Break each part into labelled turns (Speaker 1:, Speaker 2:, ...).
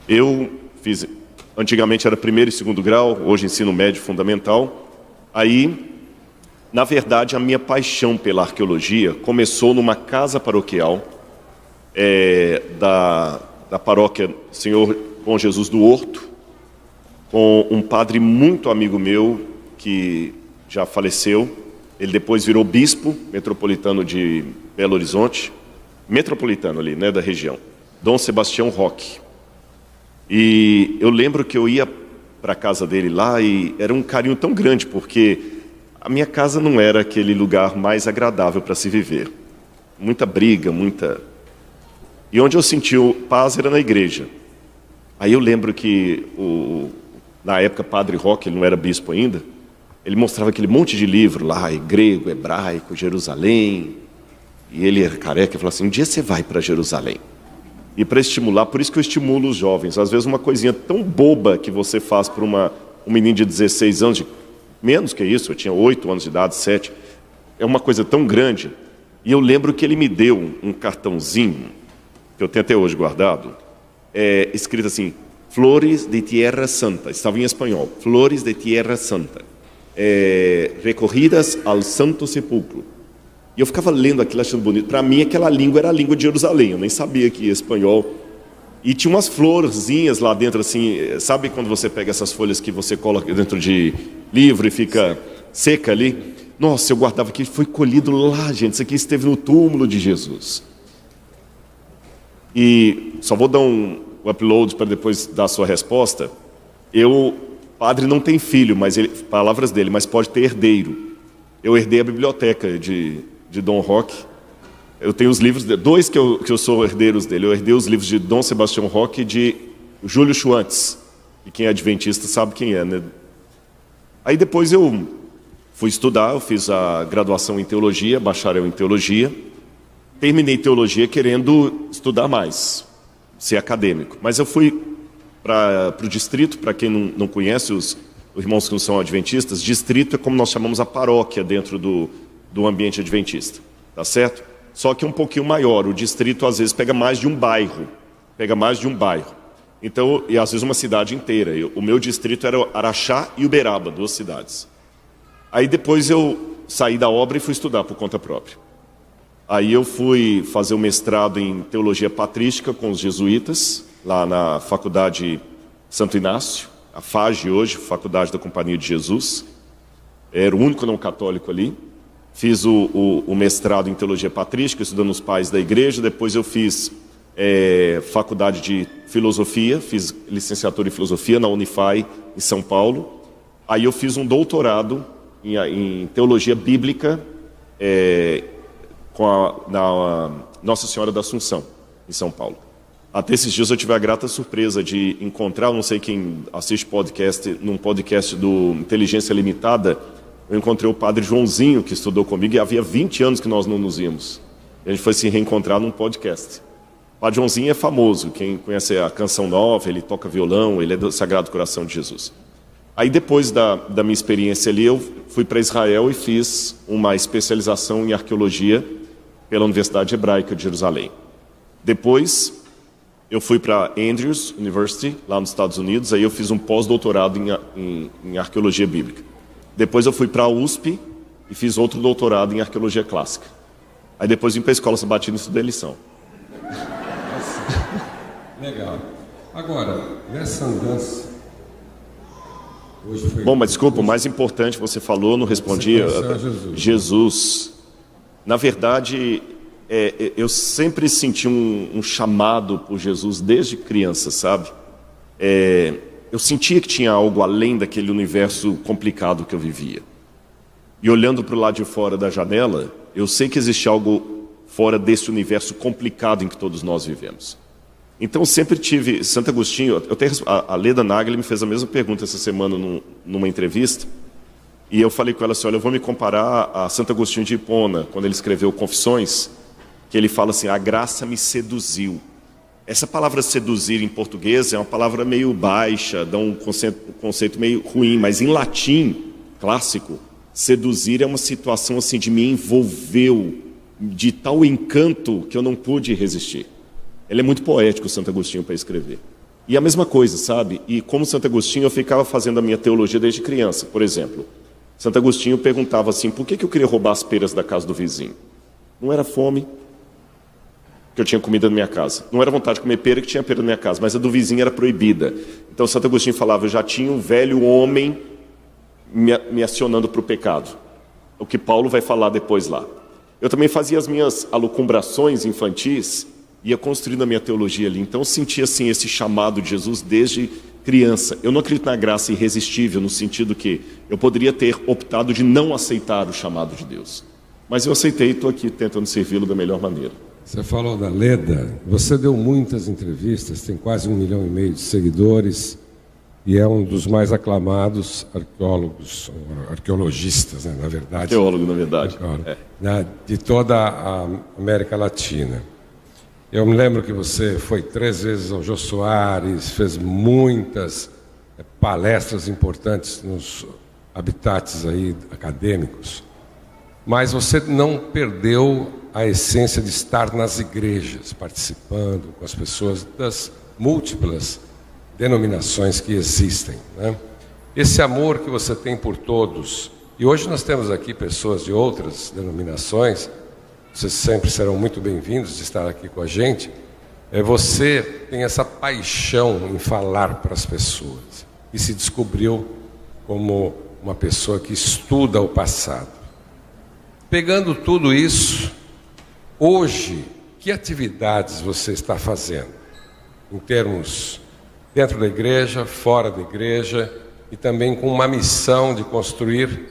Speaker 1: Eu fiz, antigamente era primeiro e segundo grau, hoje ensino médio fundamental. Aí, na verdade, a minha paixão pela arqueologia começou numa casa paroquial da paróquia Senhor Bom Jesus do Horto, com um padre muito amigo meu, que já faleceu. Ele depois virou bispo metropolitano de Belo Horizonte, metropolitano ali, né, da região, Dom Sebastião Roque. E eu lembro que eu ia para a casa dele lá e era um carinho tão grande, porque a minha casa não era aquele lugar mais agradável para se viver. Muita briga, muita... E onde eu senti paz era na igreja. Aí eu lembro que, na época, Padre Roque, ele não era bispo ainda, ele mostrava aquele monte de livro lá, grego, hebraico, Jerusalém. E ele era careca e falava assim, um dia você vai para Jerusalém. E para estimular, por isso que eu estimulo os jovens. Às vezes uma coisinha tão boba que você faz para um menino de 16 anos, menos que isso, eu tinha 8 anos de idade, 7, é uma coisa tão grande. E eu lembro que ele me deu um cartãozinho, que eu tenho até hoje guardado, escrito assim, Flores de Tierra Santa, estava em espanhol, Flores de Tierra Santa, recorridas ao Santo Sepulcro. E eu ficava lendo aquilo, achando bonito. Para mim, aquela língua era a língua de Jerusalém. Eu nem sabia que ia espanhol. E tinha umas florzinhas lá dentro, assim... Sabe quando você pega essas folhas que você coloca dentro de livro e fica seca ali? Nossa, eu guardava aqui. Foi colhido lá, gente. Isso aqui esteve no túmulo de Jesus. E só vou dar um upload para depois dar a sua resposta. Padre não tem filho, mas palavras dele, mas pode ter herdeiro. Eu herdei a biblioteca de Dom Roque. Eu tenho os livros, dois que eu sou herdeiros dele. Eu herdei os livros de Dom Sebastião Roque e de Júlio Schwantz. E quem é adventista sabe quem é, né? Aí depois eu fui estudar, eu fiz a graduação em teologia, bacharel em teologia. Terminei teologia querendo estudar mais, ser acadêmico. Mas eu fui para o distrito, para quem não conhece, os irmãos que não são adventistas, distrito é como nós chamamos a paróquia dentro do ambiente adventista, tá certo? Só que um pouquinho maior, o distrito às vezes pega mais de um bairro, Então, e às vezes uma cidade inteira. O meu distrito era Araxá e Uberaba, 2 cidades. Aí depois eu saí da obra e fui estudar por conta própria. Aí eu fui fazer o mestrado em teologia patrística com os jesuítas, lá na Faculdade Santo Inácio, a FAGE hoje, Faculdade da Companhia de Jesus. Era o único não católico ali. Fiz o mestrado em teologia patrística, estudando os pais da igreja. Depois eu fiz faculdade de filosofia, fiz licenciatura em filosofia na Unify, em São Paulo. Aí eu fiz um doutorado em teologia bíblica na Nossa Senhora da Assunção, em São Paulo. Até esses dias eu tive a grata surpresa de encontrar, não sei quem assiste podcast, num podcast do Inteligência Limitada, eu encontrei o padre Joãozinho, que estudou comigo, e havia 20 anos que nós não nos íamos. A gente foi se reencontrar num podcast. O padre Joãozinho é famoso, quem conhece a Canção Nova, ele toca violão, ele é do Sagrado Coração de Jesus. Aí depois da minha experiência ali, eu fui para Israel e fiz uma especialização em arqueologia pela Universidade Hebraica de Jerusalém. Depois eu fui para Andrews University, lá nos Estados Unidos, aí eu fiz um pós-doutorado em arqueologia bíblica. Depois eu fui para a USP e fiz outro doutorado em arqueologia clássica. Aí depois vim para a Escola Sabatina e estudei lição.
Speaker 2: Legal. Agora, nessa andança... Hoje foi...
Speaker 1: Bom, mas desculpa, o mais importante você falou, não respondi. Jesus. Na verdade, eu sempre senti um chamado por Jesus desde criança, sabe? Eu sentia que tinha algo além daquele universo complicado que eu vivia. E olhando para o lado de fora da janela, eu sei que existe algo fora desse universo complicado em que todos nós vivemos. Então sempre tive... Santo Agostinho, a Leda Nagel me fez a mesma pergunta essa semana numa entrevista, e eu falei com ela assim, olha, eu vou me comparar a Santo Agostinho de Hipona, quando ele escreveu Confissões, que ele fala assim, a graça me seduziu. Essa palavra seduzir em português é uma palavra meio baixa, dá um conceito meio ruim, mas em latim clássico, seduzir é uma situação assim de me envolveu de tal encanto que eu não pude resistir. Ele é muito poético, Santo Agostinho, para escrever. E a mesma coisa, sabe? E como Santo Agostinho, eu ficava fazendo a minha teologia desde criança. Por exemplo, Santo Agostinho perguntava assim, por que eu queria roubar as peras da casa do vizinho? Não era fome, que eu tinha comida na minha casa. Não era vontade de comer pera, que tinha pera na minha casa, mas a do vizinho era proibida. Então Santo Agostinho falava, eu já tinha um velho homem me acionando para o pecado. O que Paulo vai falar depois lá. Eu também fazia as minhas alucumbrações infantis, ia construindo a minha teologia ali. Então eu sentia assim esse chamado de Jesus desde criança. Eu não acredito na graça irresistível, no sentido que eu poderia ter optado de não aceitar o chamado de Deus. Mas eu aceitei e estou aqui tentando servi-lo da melhor maneira.
Speaker 2: Você falou da Leda, você deu muitas entrevistas, tem quase 1,5 milhão de seguidores e é um dos mais aclamados arqueologistas, né, na verdade.
Speaker 1: Arqueólogo, na verdade.
Speaker 2: De toda a América Latina. Eu me lembro que você foi 3 vezes ao Jô Soares, fez muitas palestras importantes nos habitats aí acadêmicos, mas você não perdeu a essência de estar nas igrejas, participando com as pessoas das múltiplas denominações que existem, né? Esse amor que você tem por todos, e hoje nós temos aqui pessoas de outras denominações, vocês sempre serão muito bem-vindos de estar aqui com a gente, você tem essa paixão em falar para as pessoas e se descobriu como uma pessoa que estuda o passado. Pegando tudo isso, hoje, que atividades você está fazendo? Em termos dentro da igreja, fora da igreja, e também com uma missão de construir,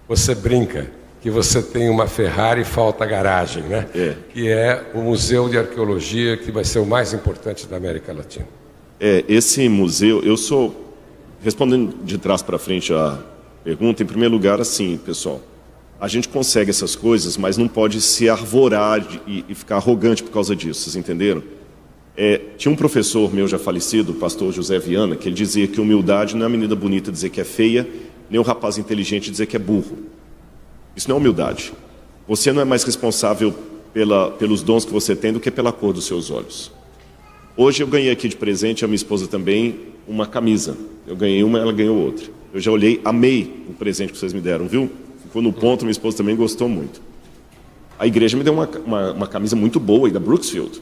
Speaker 2: você brinca que você tem uma Ferrari e falta garagem, né? Que é o Museu de Arqueologia, que vai ser o mais importante da América Latina.
Speaker 1: Esse museu, respondendo de trás para frente a pergunta, em primeiro lugar, assim, pessoal, a gente consegue essas coisas, mas não pode se arvorar e ficar arrogante por causa disso, vocês entenderam? Tinha um professor meu já falecido, o pastor José Viana, que ele dizia que humildade não é a menina bonita dizer que é feia, nem o rapaz inteligente dizer que é burro. Isso não é humildade. Você não é mais responsável pelos dons que você tem do que pela cor dos seus olhos. Hoje eu ganhei aqui de presente, a minha esposa também, uma camisa. Eu ganhei uma, ela ganhou outra. Eu já olhei, amei o presente que vocês me deram, viu? Ficou no ponto, minha esposa também gostou muito. A igreja me deu uma camisa muito boa aí, da Brooksfield.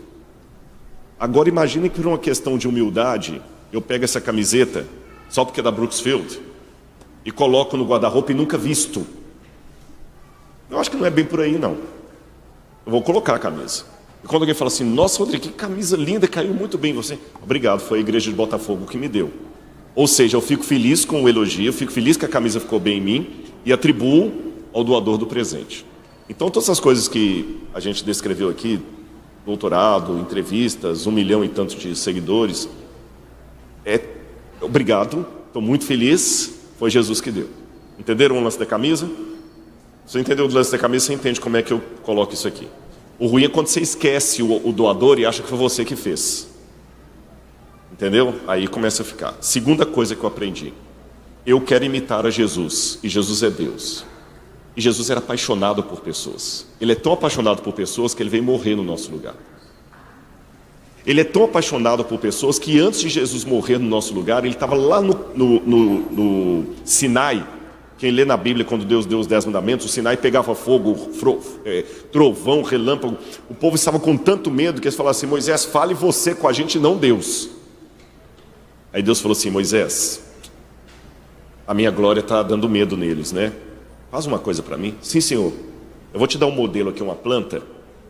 Speaker 1: Agora imagine que por uma questão de humildade, eu pego essa camiseta, só porque é da Brooksfield, e coloco no guarda-roupa e nunca visto. Eu acho que não é bem por aí, não. Eu vou colocar a camisa. E quando alguém fala assim, nossa, Rodrigo, que camisa linda, caiu muito bem em você. Obrigado, foi a igreja de Botafogo que me deu. Ou seja, eu fico feliz com o elogio, eu fico feliz que a camisa ficou bem em mim e atribuo ao doador do presente. Então, todas essas coisas que a gente descreveu aqui, doutorado, entrevistas, 1 milhão e tantos de seguidores, obrigado, estou muito feliz, foi Jesus que deu. Entenderam o lance da camisa? Se você entendeu o lance da camisa, você entende como é que eu coloco isso aqui. O ruim é quando você esquece o doador e acha que foi você que fez. Entendeu? Aí começa a ficar. Segunda coisa que eu aprendi. Eu quero imitar a Jesus, e Jesus é Deus. E Jesus era apaixonado por pessoas. Ele é tão apaixonado por pessoas que ele veio morrer no nosso lugar. Ele é tão apaixonado por pessoas que antes de Jesus morrer no nosso lugar, ele estava lá no Sinai. Quem lê na Bíblia, quando Deus deu os 10 mandamentos, o Sinai pegava fogo, trovão, relâmpago. O povo estava com tanto medo que eles falaram assim, Moisés, fale você com a gente, não Deus. Aí Deus falou assim, Moisés, a minha glória está dando medo neles, né? Faz uma coisa para mim. Sim, senhor. Eu vou te dar um modelo aqui, uma planta.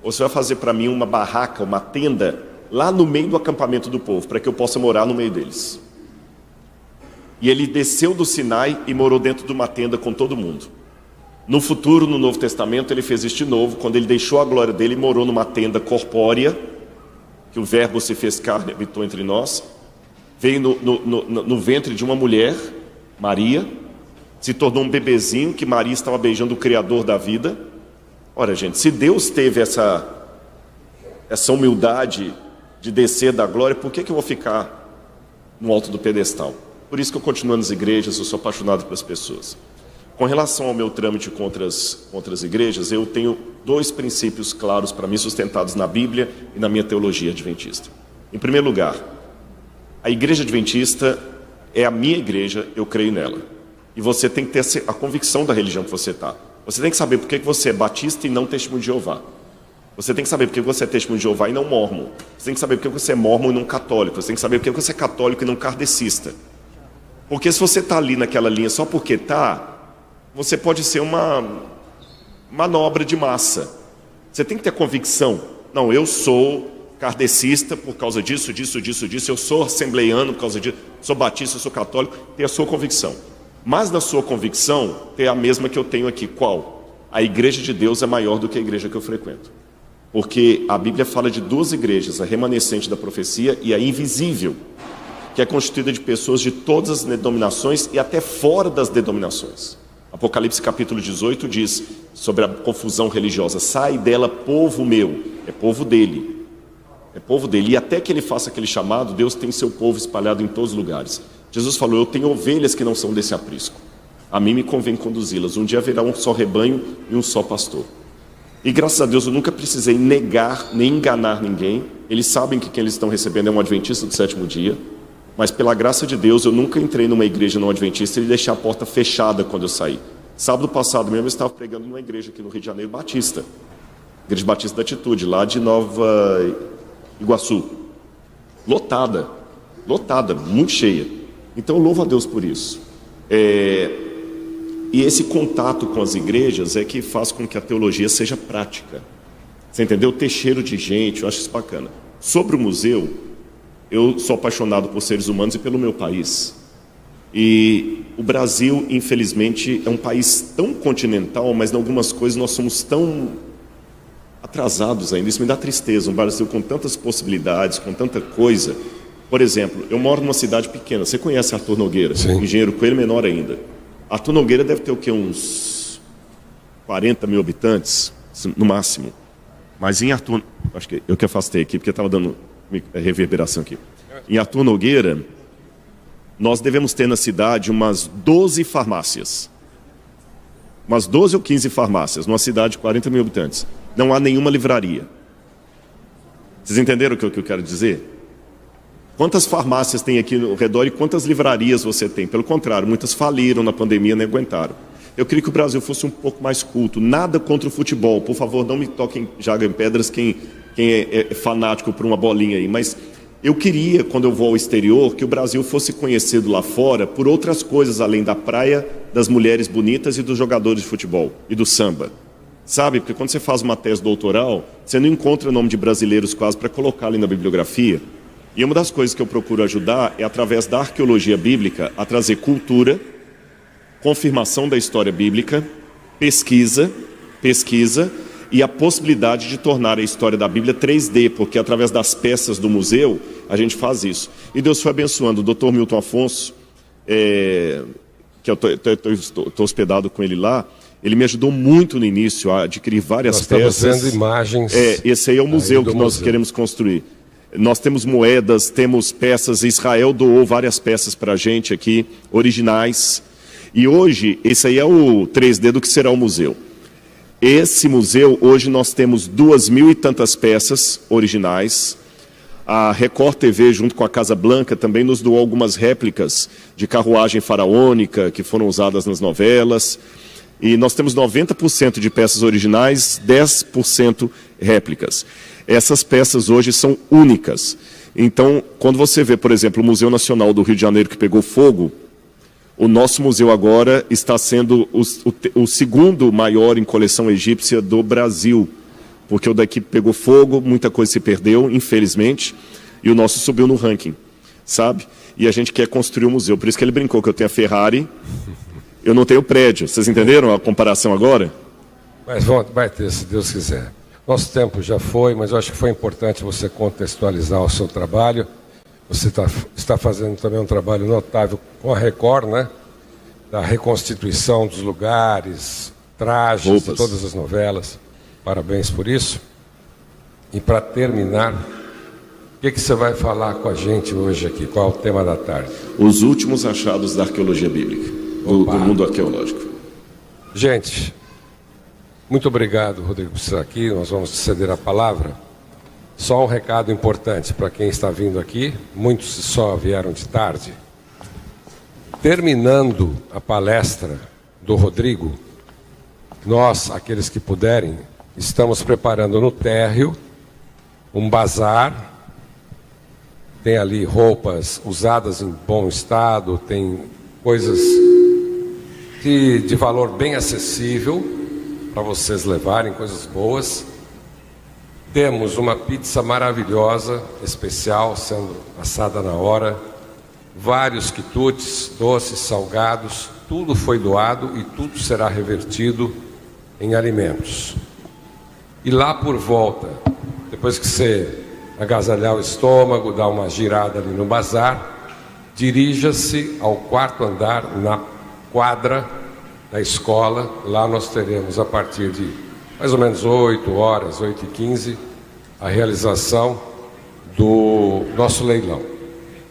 Speaker 1: Ou você vai fazer para mim uma barraca, uma tenda, lá no meio do acampamento do povo, para que eu possa morar no meio deles. E ele desceu do Sinai e morou dentro de uma tenda com todo mundo. No futuro, no Novo Testamento, ele fez isso de novo, quando ele deixou a glória dele e morou numa tenda corpórea, que o verbo se fez carne e habitou entre nós, veio no ventre de uma mulher, Maria, se tornou um bebezinho, que Maria estava beijando o Criador da vida. Ora, gente, se Deus teve essa humildade de descer da glória, por que eu vou ficar no alto do pedestal? Por isso que eu continuo nas igrejas, eu sou apaixonado pelas pessoas. Com relação ao meu trâmite com outras igrejas, eu tenho 2 princípios claros para mim, sustentados na Bíblia e na minha teologia adventista. Em primeiro lugar, A igreja adventista é a minha igreja, eu creio nela. E você tem que ter a convicção da religião que você está. Você tem que saber por que você é batista e não testemunho de Jeová. Você tem que saber por que você é testemunho de Jeová e não mórmon. Você tem que saber por que você é mórmon e não católico. Você tem que saber por que você é católico e não kardecista. Porque se você está ali naquela linha só porque está, você pode ser uma manobra de massa. Você tem que ter convicção. Não, eu sou kardecista por causa disso, eu sou assembleiano por causa disso, sou batista, eu sou católico. Tem a sua convicção. Mas na sua convicção, tem a mesma que eu tenho aqui. Qual? A igreja de Deus é maior do que a igreja que eu frequento. Porque a Bíblia fala de duas igrejas, a remanescente da profecia e a invisível, que é constituída de pessoas de todas as denominações e até fora das denominações. Apocalipse capítulo 18 diz sobre a confusão religiosa: sai dela, povo meu. É povo dele. É povo dele. E até que ele faça aquele chamado, Deus tem seu povo espalhado em todos os lugares. Jesus falou: eu tenho ovelhas que não são desse aprisco. A mim me convém conduzi-las. Um dia haverá um só rebanho e um só pastor. E graças a Deus eu nunca precisei negar nem enganar ninguém. Eles sabem que quem eles estão recebendo é um adventista do sétimo dia. Mas pela graça de Deus eu nunca entrei numa igreja não adventista e deixei a porta fechada quando eu saí. Sábado passado mesmo eu estava pregando numa igreja aqui no Rio de Janeiro, batista. Igreja Batista da Atitude, lá de Nova Iguaçu. Lotada, muito cheia. Então eu louvo a Deus por isso. E esse contato com as igrejas é que faz com que a teologia seja prática. Você entendeu? Ter cheiro de gente, eu acho isso bacana. Sobre o museu, eu sou apaixonado por seres humanos e pelo meu país. E o Brasil, infelizmente, é um país tão continental, mas em algumas coisas nós somos tão atrasados ainda. Isso me dá tristeza. Um Brasil com tantas possibilidades, com tanta coisa. Por exemplo, eu moro numa cidade pequena. Você conhece Arthur Nogueira?
Speaker 2: Sim.
Speaker 1: Engenheiro Coelho, menor ainda. Arthur Nogueira deve ter o quê? Uns 40 mil habitantes, no máximo. Mas em Arthur... Acho que eu que afastei aqui, porque estava dando reverberação aqui. Em Arthur Nogueira, nós devemos ter na cidade umas 12 farmácias. Umas 12 ou 15 farmácias, numa cidade de 40 mil habitantes. Não há nenhuma livraria. Vocês entenderam o que eu quero dizer? Quantas farmácias tem aqui no redor e quantas livrarias você tem? Pelo contrário, muitas faliram na pandemia, não aguentaram. Eu queria que o Brasil fosse um pouco mais culto. Nada contra o futebol. Por favor, não me toquem jaga em pedras quem é fanático por uma bolinha aí. Mas eu queria, quando eu vou ao exterior, que o Brasil fosse conhecido lá fora por outras coisas, além da praia, das mulheres bonitas e dos jogadores de futebol e do samba. Sabe? Porque quando você faz uma tese doutoral, você não encontra nome de brasileiros quase para colocar ali na bibliografia. E uma das coisas que eu procuro ajudar é, através da arqueologia bíblica, a trazer cultura, confirmação da história bíblica, pesquisa e a possibilidade de tornar a história da Bíblia 3D, porque através das peças do museu a gente faz isso. E Deus foi abençoando. O Dr. Milton Afonso, que eu estou hospedado com ele lá, ele me ajudou muito no início a adquirir várias peças.
Speaker 2: Nós estamos vendo imagens.
Speaker 1: Esse aí é o museu que nós queremos construir. Nós temos moedas, temos peças. Israel doou várias peças para a gente aqui, originais. E hoje, esse aí é o 3D do que será o museu. Esse museu, hoje nós temos 2.000 e tantas peças originais. A Record TV, junto com a Casa Blanca, também nos doou algumas réplicas de carruagem faraônica que foram usadas nas novelas. E nós temos 90% de peças originais, 10% réplicas. Essas peças hoje são únicas. Então, quando você vê, por exemplo, o Museu Nacional do Rio de Janeiro que pegou fogo, o nosso museu agora está sendo o segundo maior em coleção egípcia do Brasil. Porque o daqui pegou fogo, muita coisa se perdeu, infelizmente, e o nosso subiu no ranking, sabe? E a gente quer construir um museu. Por isso que ele brincou que eu tenho a Ferrari, eu não tenho prédio. Vocês entenderam a comparação agora?
Speaker 2: Mas vai ter, se Deus quiser. Nosso tempo já foi, mas eu acho que foi importante você contextualizar o seu trabalho. Você está fazendo também um trabalho notável com a Record, né? Da reconstituição dos lugares, trajes de todas as novelas. Parabéns por isso. E para terminar, o que você vai falar com a gente hoje aqui? Qual é o tema da tarde?
Speaker 1: Os últimos achados da arqueologia bíblica, do mundo arqueológico.
Speaker 2: Gente, muito obrigado, Rodrigo, por estar aqui. Nós vamos ceder a palavra. Só um recado importante para quem está vindo aqui, muitos só vieram de tarde. Terminando a palestra do Rodrigo, nós, aqueles que puderem, estamos preparando no térreo um bazar. Tem ali roupas usadas em bom estado, tem coisas de valor bem acessível para vocês levarem, coisas boas. Temos uma pizza maravilhosa, especial, sendo assada na hora, vários quitutes, doces, salgados, tudo foi doado e tudo será revertido em alimentos. E lá por volta, depois que você agasalhar o estômago, dar uma girada ali no bazar, dirija-se ao 4º andar, na quadra da escola. Lá nós teremos, a partir de mais ou menos 8 horas, 8h15, a realização do nosso leilão.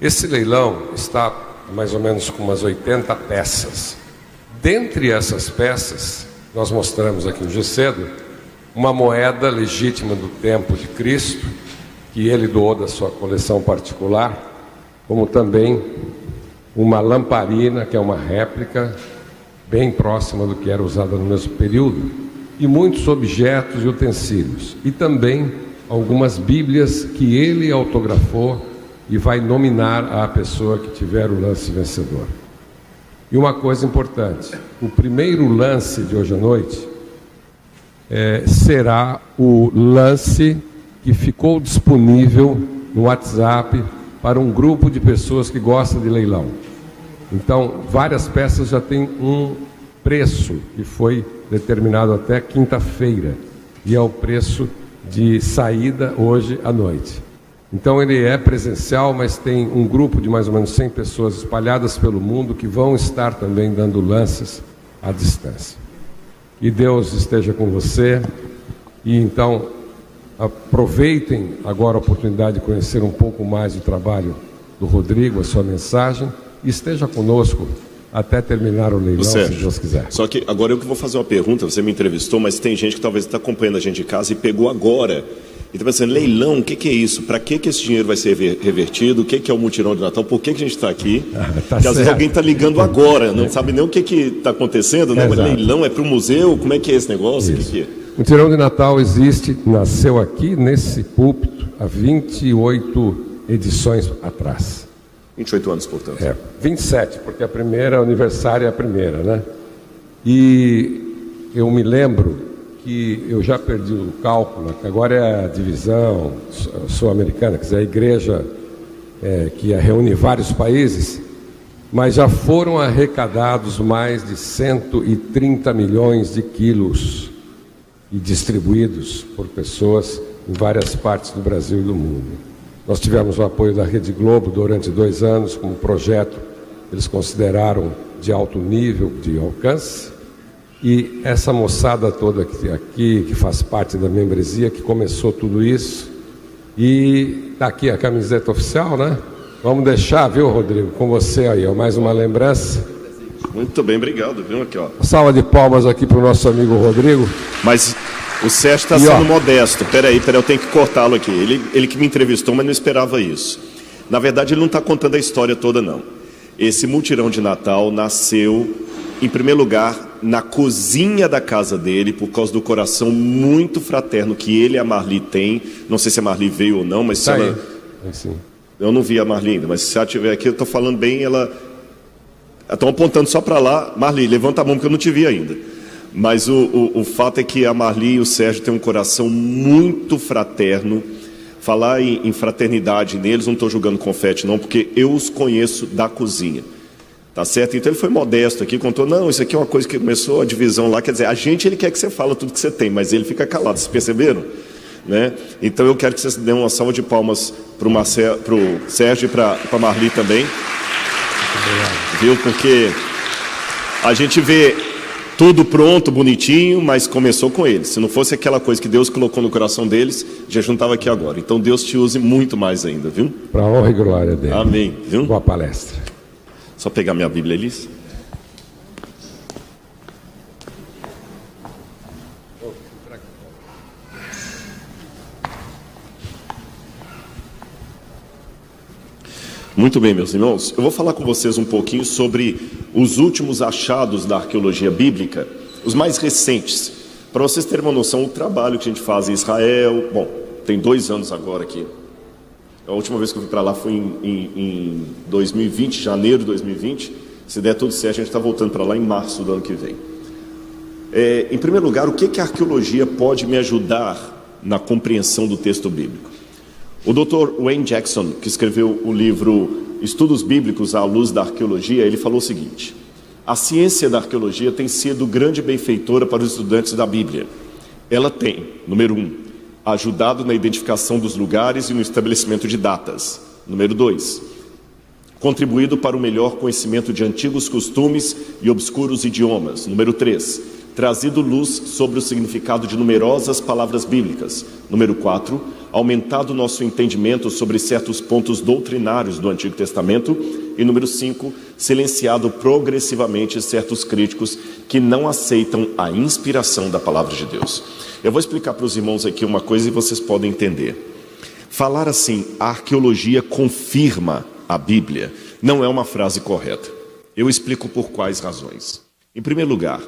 Speaker 2: Esse leilão está mais ou menos com umas 80 peças. Dentre essas peças, nós mostramos aqui hoje cedo uma moeda legítima do tempo de Cristo, que ele doou da sua coleção particular, como também uma lamparina, que é uma réplica bem próxima do que era usada no mesmo período, e muitos objetos e utensílios, e também algumas bíblias que ele autografou e vai nominar a pessoa que tiver o lance vencedor. E uma coisa importante, o primeiro lance de hoje à noite será o lance que ficou disponível no WhatsApp para um grupo de pessoas que gostam de leilão. Então, várias peças já têm um preço que foi determinado até quinta-feira, e é o preço de saída hoje à noite. Então ele é presencial, mas tem um grupo de mais ou menos 100 pessoas espalhadas pelo mundo que vão estar também dando lances à distância. E Deus esteja com você. E então aproveitem agora a oportunidade de conhecer um pouco mais do trabalho do Rodrigo, a sua mensagem, e esteja conosco até terminar o leilão, se Deus quiser.
Speaker 1: Só que agora eu que vou fazer uma pergunta. Você me entrevistou, mas tem gente que talvez está acompanhando a gente de casa e pegou agora e está pensando, leilão, o que é isso? Para que esse dinheiro vai ser revertido? O que é o mutirão de Natal? Por que a gente está aqui? Porque às vezes alguém está ligando agora, não sabe nem o que está acontecendo, né? Mas leilão é para o museu? Como é que é esse negócio? O que é?
Speaker 2: O mutirão de Natal existe, nasceu aqui nesse púlpito há 28 edições atrás.
Speaker 1: 28 anos, portanto.
Speaker 2: 27, porque a primeira, aniversário é a primeira, né? E eu me lembro que eu já perdi o cálculo, que agora é a divisão sul-americana, quer dizer, a igreja que reúne vários países, mas já foram arrecadados mais de 130 milhões de quilos e distribuídos por pessoas em várias partes do Brasil e do mundo. Nós tivemos o apoio da Rede Globo durante 2 anos, como projeto eles consideraram de alto nível de alcance, e essa moçada toda aqui, que faz parte da membresia, que começou tudo isso, e está aqui a camiseta oficial, né? Vamos deixar, viu, Rodrigo, com você aí, ó, mais uma lembrança.
Speaker 1: Muito bem, obrigado, viu, aqui, ó.
Speaker 2: Salva de palmas aqui para o nosso amigo Rodrigo.
Speaker 1: Mas o Sérgio está sendo modesto. Peraí, eu tenho que cortá-lo aqui. Ele que me entrevistou, mas não esperava isso. Na verdade, ele não está contando a história toda, não. Esse mutirão de Natal nasceu, em primeiro lugar, na cozinha da casa dele, por causa do coração muito fraterno que ele e a Marli têm. Não sei se a Marli veio ou não, mas se ela...
Speaker 2: Sim.
Speaker 1: Eu não vi a Marli ainda, mas se ela estiver aqui, eu estou falando bem, ela... Estão apontando só para lá. Marli, levanta a mão, porque eu não te vi ainda. Mas o fato é que a Marli e o Sérgio têm um coração muito fraterno. Falar em fraternidade neles, não estou jogando confete não, porque eu os conheço da cozinha. Tá certo? Então ele foi modesto aqui, contou, não, isso aqui é uma coisa que começou a divisão lá, quer dizer, a gente, ele quer que você fale tudo que você tem, mas ele fica calado, vocês perceberam? Né? Então eu quero que vocês dêem uma salva de palmas para o Sérgio e para a Marli também. Viu? Porque a gente vê tudo pronto, bonitinho, mas começou com eles. Se não fosse aquela coisa que Deus colocou no coração deles, já não estava aqui agora. Então Deus te use muito mais ainda, viu?
Speaker 2: Para a honra e glória dele.
Speaker 1: Amém. Viu?
Speaker 2: Boa palestra.
Speaker 1: Só pegar minha Bíblia, Elis. Muito bem, meus irmãos. Eu vou falar com vocês um pouquinho sobre os últimos achados da arqueologia bíblica, os mais recentes, para vocês terem uma noção do trabalho que a gente faz em Israel. Bom, tem 2 anos agora aqui. A última vez que eu fui para lá foi em 2020, janeiro de 2020. Se der tudo certo, a gente está voltando para lá em março do ano que vem. Em primeiro lugar, o que a arqueologia pode me ajudar na compreensão do texto bíblico? O Dr. Wayne Jackson, que escreveu o livro Estudos Bíblicos à Luz da Arqueologia, ele falou o seguinte: a ciência da arqueologia tem sido grande benfeitora para os estudantes da Bíblia. Ela tem, número 1, ajudado na identificação dos lugares e no estabelecimento de datas. Número 2, contribuído para o melhor conhecimento de antigos costumes e obscuros idiomas. Número 3, trazido luz sobre o significado de numerosas palavras bíblicas. Número 4, aumentado nosso entendimento sobre certos pontos doutrinários do Antigo Testamento. E número 5, silenciado progressivamente certos críticos que não aceitam a inspiração da palavra de Deus. Eu vou explicar para os irmãos aqui uma coisa e vocês podem entender. Falar assim, a arqueologia confirma a Bíblia, não é uma frase correta. Eu explico por quais razões. Em primeiro lugar,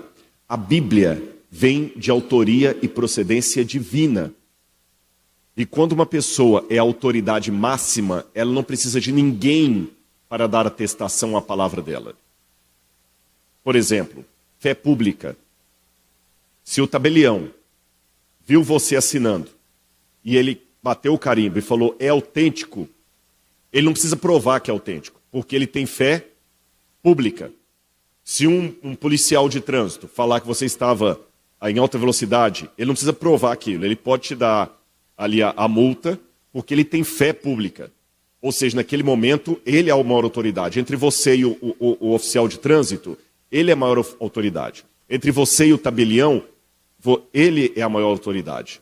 Speaker 1: a Bíblia vem de autoria e procedência divina. E quando uma pessoa é autoridade máxima, ela não precisa de ninguém para dar atestação à palavra dela. Por exemplo, fé pública. Se o tabelião viu você assinando e ele bateu o carimbo e falou é autêntico, ele não precisa provar que é autêntico, porque ele tem fé pública. Se um policial de trânsito falar que você estava em alta velocidade, ele não precisa provar aquilo, ele pode te dar ali a multa, porque ele tem fé pública. Ou seja, naquele momento, ele é a maior autoridade. Entre você e o oficial de trânsito, ele é a maior autoridade. Entre você e o tabelião, ele é a maior autoridade.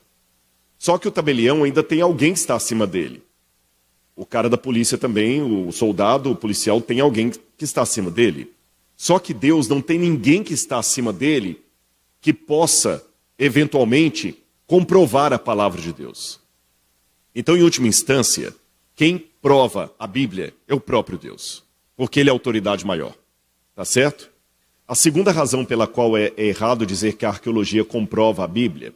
Speaker 1: Só que o tabelião ainda tem alguém que está acima dele. O cara da polícia também, o soldado, o policial, tem alguém que está acima dele. Só que Deus não tem ninguém que está acima dele que possa, eventualmente, comprovar a palavra de Deus. Então, em última instância, quem prova a Bíblia é o próprio Deus, porque ele é a autoridade maior. Tá certo? A segunda razão pela qual é errado dizer que a arqueologia comprova a Bíblia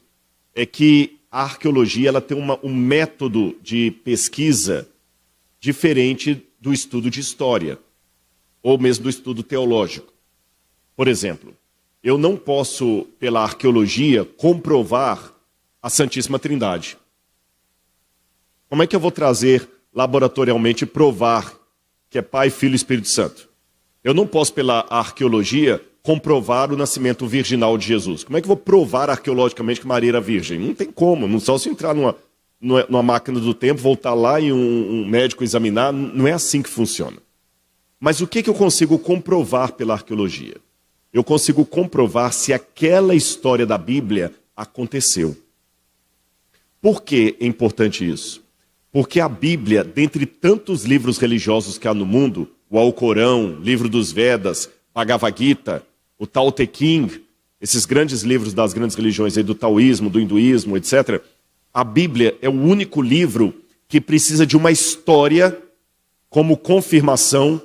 Speaker 1: é que a arqueologia ela tem um método de pesquisa diferente do estudo de história, ou mesmo do estudo teológico. Por exemplo, eu não posso, pela arqueologia, comprovar a Santíssima Trindade. Como é que eu vou trazer laboratorialmente provar que é Pai, Filho e Espírito Santo? Eu não posso, pela arqueologia, comprovar o nascimento virginal de Jesus. Como é que eu vou provar arqueologicamente que Maria era virgem? Não tem como, não só se entrar numa máquina do tempo, voltar lá e um médico examinar, não é assim que funciona. Mas o que eu consigo comprovar pela arqueologia? Eu consigo comprovar se aquela história da Bíblia aconteceu. Por que é importante isso? Porque a Bíblia, dentre tantos livros religiosos que há no mundo, o Alcorão, Livro dos Vedas, Bhagavad Gita, o Tao Te Ching, esses grandes livros das grandes religiões aí, do taoísmo, do hinduísmo, etc., a Bíblia é o único livro que precisa de uma história como confirmação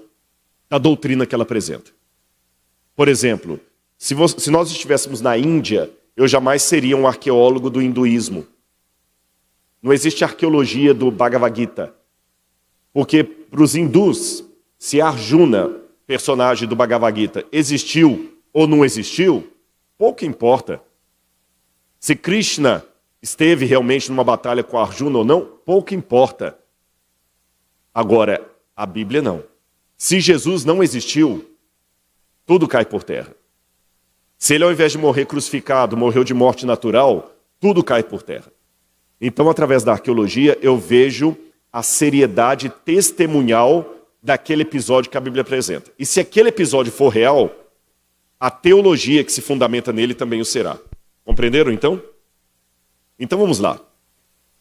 Speaker 1: da doutrina que ela apresenta. Por exemplo, se nós estivéssemos na Índia, eu jamais seria um arqueólogo do hinduísmo. Não existe arqueologia do Bhagavad Gita. Porque para os hindus, se Arjuna, personagem do Bhagavad Gita, existiu ou não existiu, pouco importa. Se Krishna esteve realmente numa batalha com Arjuna ou não, pouco importa. Agora, a Bíblia não. Se Jesus não existiu, tudo cai por terra. Se ele, ao invés de morrer crucificado, morreu de morte natural, tudo cai por terra. Então, através da arqueologia, eu vejo a seriedade testemunhal daquele episódio que a Bíblia apresenta. E se aquele episódio for real, a teologia que se fundamenta nele também o será. Compreenderam, então? Então, vamos lá.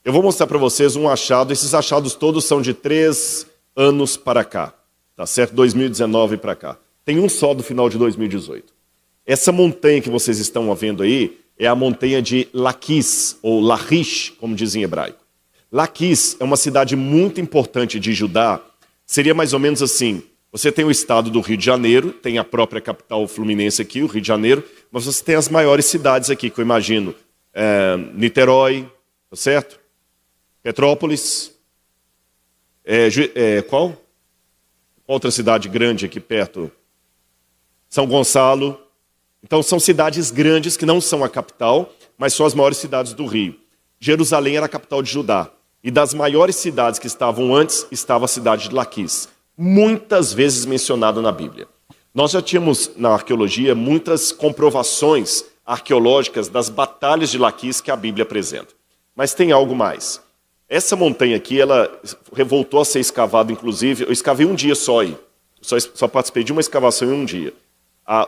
Speaker 1: Eu vou mostrar para vocês um achado. Esses achados todos são de 3 anos para cá. Tá certo? 2019 para cá. Tem um só do final de 2018. Essa montanha que vocês estão vendo aí é a montanha de Laquis, ou Lachish, como dizem em hebraico. Laquis é uma cidade muito importante de Judá, Seria mais ou menos assim. Você tem o estado do Rio de Janeiro, tem a própria capital fluminense aqui, o Rio de Janeiro, mas você tem as maiores cidades aqui, que eu imagino. Niterói, tá certo? Petrópolis. Qual? Outra cidade grande aqui perto? São Gonçalo. Então são cidades grandes que não são a capital, mas são as maiores cidades do Rio. Jerusalém era a capital de Judá. E das maiores cidades que estavam antes, estava a cidade de Laquis. Muitas vezes mencionada na Bíblia. Nós já tínhamos na arqueologia muitas comprovações arqueológicas das batalhas de Laquis que a Bíblia apresenta. Mas tem algo mais. Essa montanha aqui, ela voltou a ser escavada, inclusive, eu escavei um dia só aí. Só participei de uma escavação em um dia.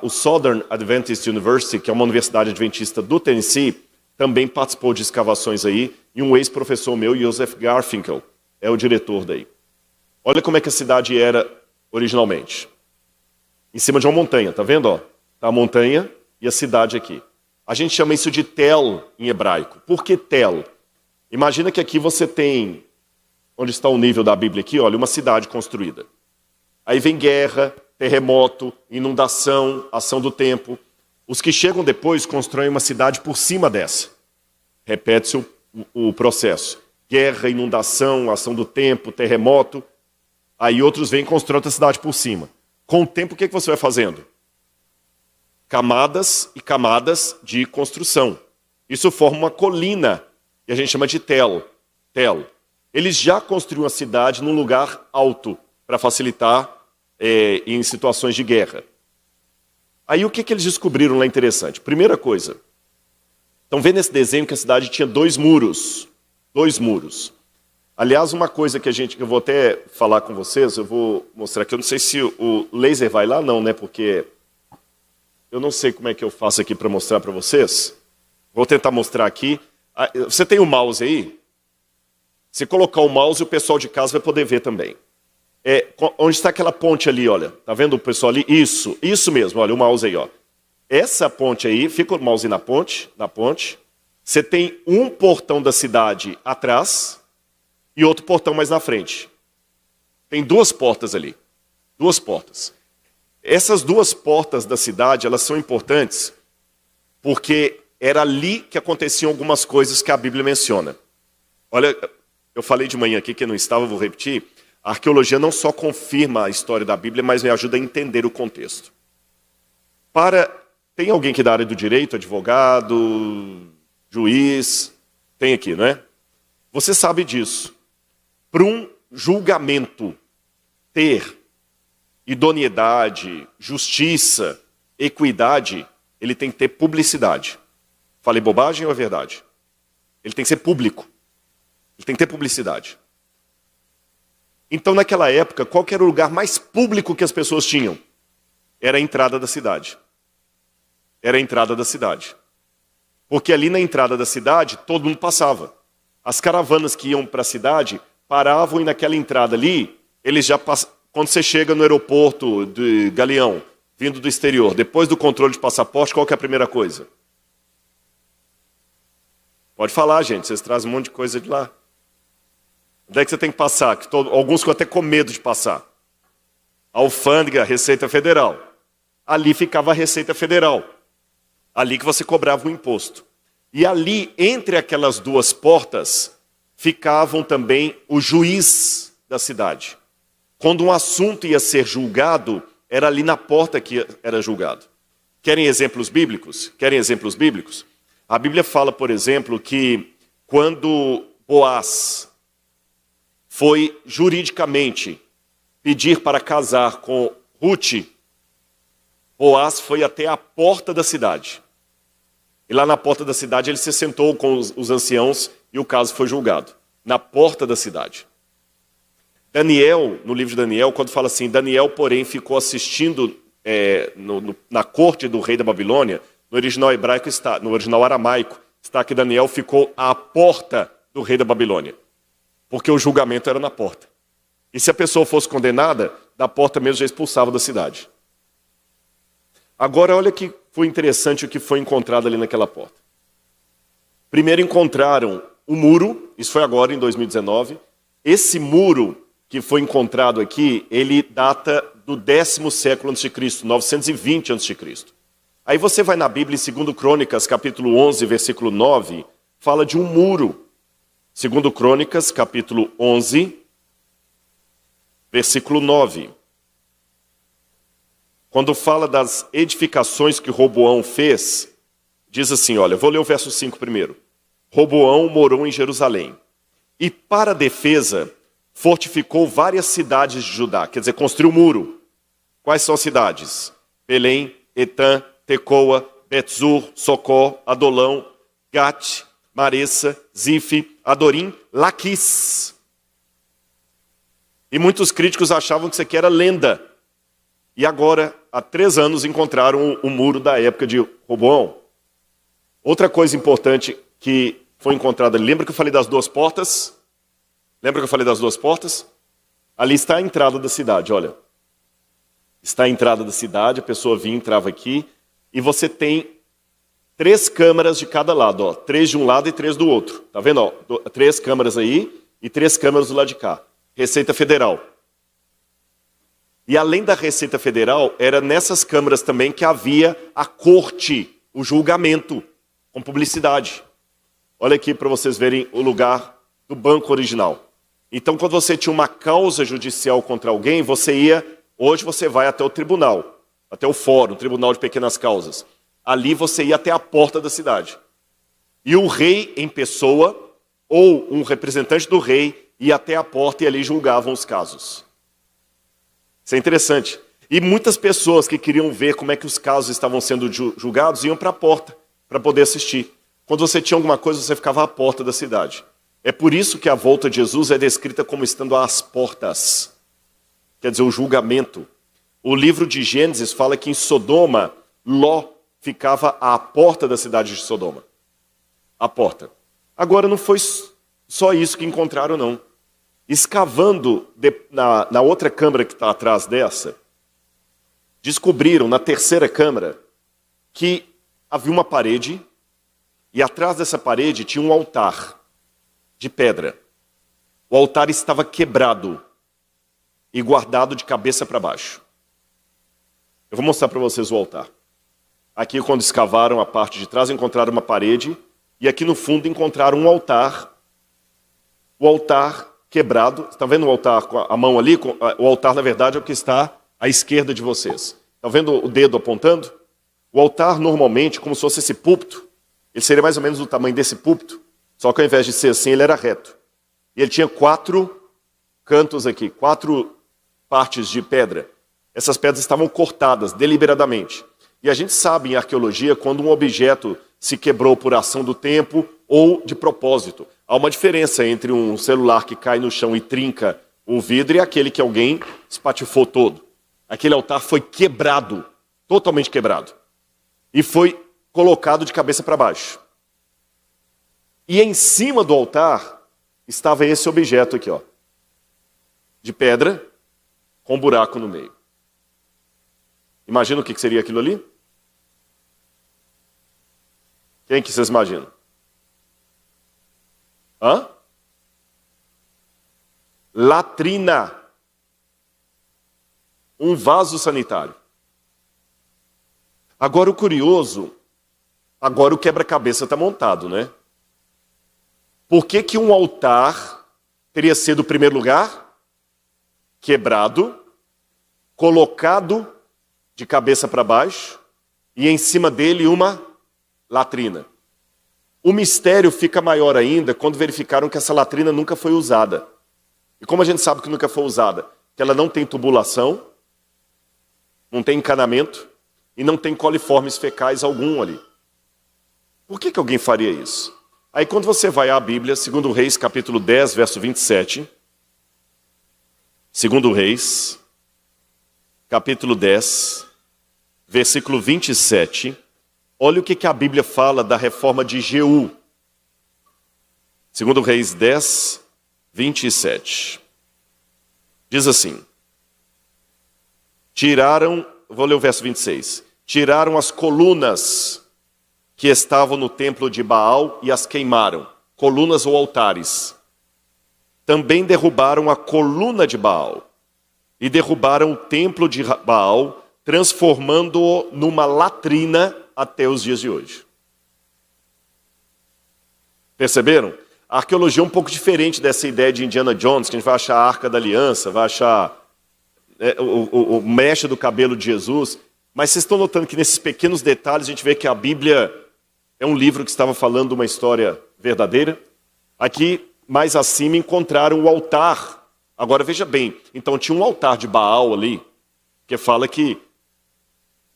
Speaker 1: O Southern Adventist University, que é uma universidade adventista do Tennessee, também participou de escavações aí, e um ex-professor meu, Joseph Garfinkel, é o diretor daí. Olha como é que a cidade era originalmente. Em cima de uma montanha, tá vendo? Ó? Tá a montanha e a cidade aqui. A gente chama isso de Tel em hebraico. Por que Tel? Imagina que aqui você tem, onde está o nível da Bíblia aqui, olha, uma cidade construída. Aí vem guerra, terremoto, inundação, ação do tempo. Os que chegam depois constroem uma cidade por cima dessa. Repete-se o processo. Guerra, inundação, ação do tempo, terremoto. Aí outros vêm e constroem outra cidade por cima. Com o tempo, o que você vai fazendo? Camadas e camadas de construção. Isso forma uma colina, que a gente chama de Tel. Eles já construíram a cidade num lugar alto, para facilitar em situações de guerra. Aí o que eles descobriram lá interessante? Primeira coisa, estão vendo esse desenho que a cidade tinha 2 muros. 2 muros. Aliás, uma coisa que eu vou até falar com vocês, eu vou mostrar aqui, eu não sei se o laser vai lá não, né? Porque eu não sei como é que eu faço aqui para mostrar para vocês. Vou tentar mostrar aqui. Você tem o mouse aí? Se colocar o mouse, o pessoal de casa vai poder ver também. Onde está aquela ponte ali, olha. Tá vendo o pessoal ali? Isso mesmo, olha o mouse aí, ó. Essa ponte aí, fica o mouse na ponte. Você tem um portão da cidade atrás e outro portão mais na frente. Tem 2 portas ali. 2 portas. Essas 2 portas da cidade, elas são importantes porque era ali que aconteciam algumas coisas que a Bíblia menciona. Olha, eu falei de manhã aqui, que não estava, vou repetir. A arqueologia não só confirma a história da Bíblia, mas me ajuda a entender o contexto. Tem alguém aqui da área do direito, advogado, juiz? Tem aqui, não é? Você sabe disso. Para um julgamento ter idoneidade, justiça, equidade, ele tem que ter publicidade. Falei bobagem ou é verdade? Ele tem que ser público. Ele tem que ter publicidade. Então, naquela época, qual que era o lugar mais público que as pessoas tinham? Era a entrada da cidade. Era a entrada da cidade. Porque ali na entrada da cidade, todo mundo passava. As caravanas que iam para a cidade paravam e naquela entrada ali, eles já quando você chega no aeroporto de Galeão, vindo do exterior, depois do controle de passaporte, qual que é a primeira coisa? Pode falar, gente, vocês trazem um monte de coisa de lá. Onde é que você tem que passar? Alguns ficam até com medo de passar. Alfândega, Receita Federal. Ali ficava a Receita Federal. Ali que você cobrava o imposto. E ali, entre aquelas 2 portas, ficavam também o juiz da cidade. Quando um assunto ia ser julgado, era ali na porta que era julgado. Querem exemplos bíblicos? A Bíblia fala, por exemplo, que quando Boaz foi juridicamente pedir para casar com Ruth, Boaz foi até a porta da cidade. E lá na porta da cidade ele se sentou com os anciãos e o caso foi julgado. Na porta da cidade. Daniel, no livro de Daniel, quando fala assim, Daniel, porém, ficou assistindo na corte do rei da Babilônia, no original hebraico está, no original aramaico, está que Daniel ficou à porta do rei da Babilônia. Porque o julgamento era na porta. E se a pessoa fosse condenada, da porta mesmo já expulsava da cidade. Agora, olha que foi interessante o que foi encontrado ali naquela porta. Primeiro encontraram o muro, isso foi agora em 2019. Esse muro que foi encontrado aqui, ele data do 10º século a.C., 920 a.C. Aí você vai na Bíblia, em 2 Crônicas, capítulo 11, versículo 9, fala de um muro. 2 Crônicas, capítulo 11, versículo 9. Quando fala das edificações que Roboão fez, diz assim, olha, vou ler o verso 5 primeiro. Roboão morou em Jerusalém e, para a defesa, fortificou várias cidades de Judá, quer dizer, construiu um muro. Quais são as cidades? Belém, Etã, Tecoa, Betzur, Socó, Adolão, Gate, Maressa, Zife, Adorim, Laquis. E muitos críticos achavam que isso aqui era lenda. E agora, há 3 anos, encontraram o muro da época de Roboão. Outra coisa importante que foi encontrada, lembra que eu falei das 2 portas? Lembra que eu falei das 2 portas? Ali está a entrada da cidade, olha. Está a entrada da cidade, a pessoa vinha, entrava aqui, e você tem 3 câmaras de cada lado, ó. 3 de um lado e 3 do outro. Tá vendo? Ó? 3 câmaras aí e 3 câmaras do lado de cá. Receita Federal. E além da Receita Federal, era nessas câmaras também que havia a corte, o julgamento, com publicidade. Olha aqui para vocês verem o lugar do banco original. Então, quando você tinha uma causa judicial contra alguém, hoje você vai até o tribunal, até o fórum, o Tribunal de Pequenas Causas. Ali você ia até a porta da cidade. E o rei em pessoa, ou um representante do rei, ia até a porta e ali julgavam os casos. Isso é interessante. E muitas pessoas que queriam ver como é que os casos estavam sendo julgados, iam para a porta, para poder assistir. Quando você tinha alguma coisa, você ficava à porta da cidade. É por isso que a volta de Jesus é descrita como estando às portas. Quer dizer, o julgamento. O livro de Gênesis fala que em Sodoma, Ló ficava à porta da cidade de Sodoma. À porta. Agora, não foi só isso que encontraram, não. Escavando na outra câmara que está atrás dessa, descobriram na 3ª câmara que havia uma parede e atrás dessa parede tinha um altar de pedra. O altar estava quebrado e guardado de cabeça para baixo. Eu vou mostrar para vocês o altar. Aqui, quando escavaram a parte de trás, encontraram uma parede e aqui no fundo encontraram um altar. O altar quebrado. Está vendo o altar com a mão ali? O altar, na verdade, é o que está à esquerda de vocês. Está vendo o dedo apontando? O altar, normalmente, como se fosse esse púlpito, ele seria mais ou menos do tamanho desse púlpito, só que ao invés de ser assim, ele era reto. E ele tinha 4 cantos aqui, 4 partes de pedra. Essas pedras estavam cortadas deliberadamente. E a gente sabe em arqueologia quando um objeto se quebrou por ação do tempo ou de propósito. Há uma diferença entre um celular que cai no chão e trinca o vidro e aquele que alguém espatifou todo. Aquele altar foi quebrado, totalmente quebrado. E foi colocado de cabeça para baixo. E em cima do altar estava esse objeto aqui, ó, de pedra com um buraco no meio. Imagina o que seria aquilo ali? Quem que vocês imaginam? Hã? Latrina. Um vaso sanitário. Agora o curioso, agora o quebra-cabeça está montado, né? Por que um altar teria sido o primeiro lugar? Quebrado, colocado de cabeça para baixo e em cima dele uma latrina. O mistério fica maior ainda quando verificaram que essa latrina nunca foi usada. E como a gente sabe que nunca foi usada? Que ela não tem tubulação, não tem encanamento e não tem coliformes fecais algum ali. Por que alguém faria isso? Aí quando você vai à Bíblia, 2 Reis, capítulo 10, verso 27, 2 Reis, capítulo 10, versículo 27, olha o que a Bíblia fala da reforma de Jeú. 2 Reis 10, 27. Diz assim, vou ler o verso 26. Tiraram as colunas que estavam no templo de Baal e as queimaram. Colunas ou altares. também derrubaram a coluna de Baal e derrubaram o templo de Baal, transformando-o numa latrina até os dias de hoje. Perceberam? A arqueologia é um pouco diferente dessa ideia de Indiana Jones, que a gente vai achar a Arca da Aliança, vai achar o meche do cabelo de Jesus. Mas vocês estão notando que nesses pequenos detalhes a gente vê que a Bíblia é um livro que estava falando uma história verdadeira. Aqui, mais acima, encontraram o altar. Agora veja bem, então tinha um altar de Baal ali, que fala que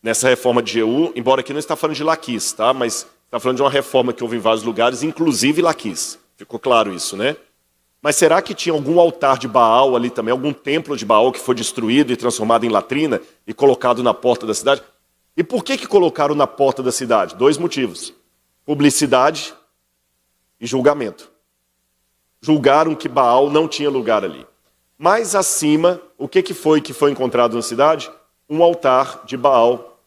Speaker 1: nessa reforma de Jeú, embora aqui não está falando de Laquis, tá? Mas está falando de uma reforma que houve em vários lugares, inclusive Laquis. Ficou claro isso, né? Mas será que tinha algum altar de Baal ali também, algum templo de Baal que foi destruído e transformado em latrina e colocado na porta da cidade? E por que colocaram na porta da cidade? 2 motivos. Publicidade e julgamento. Julgaram que Baal não tinha lugar ali. Mais acima, o que foi encontrado na cidade? Um altar de Baal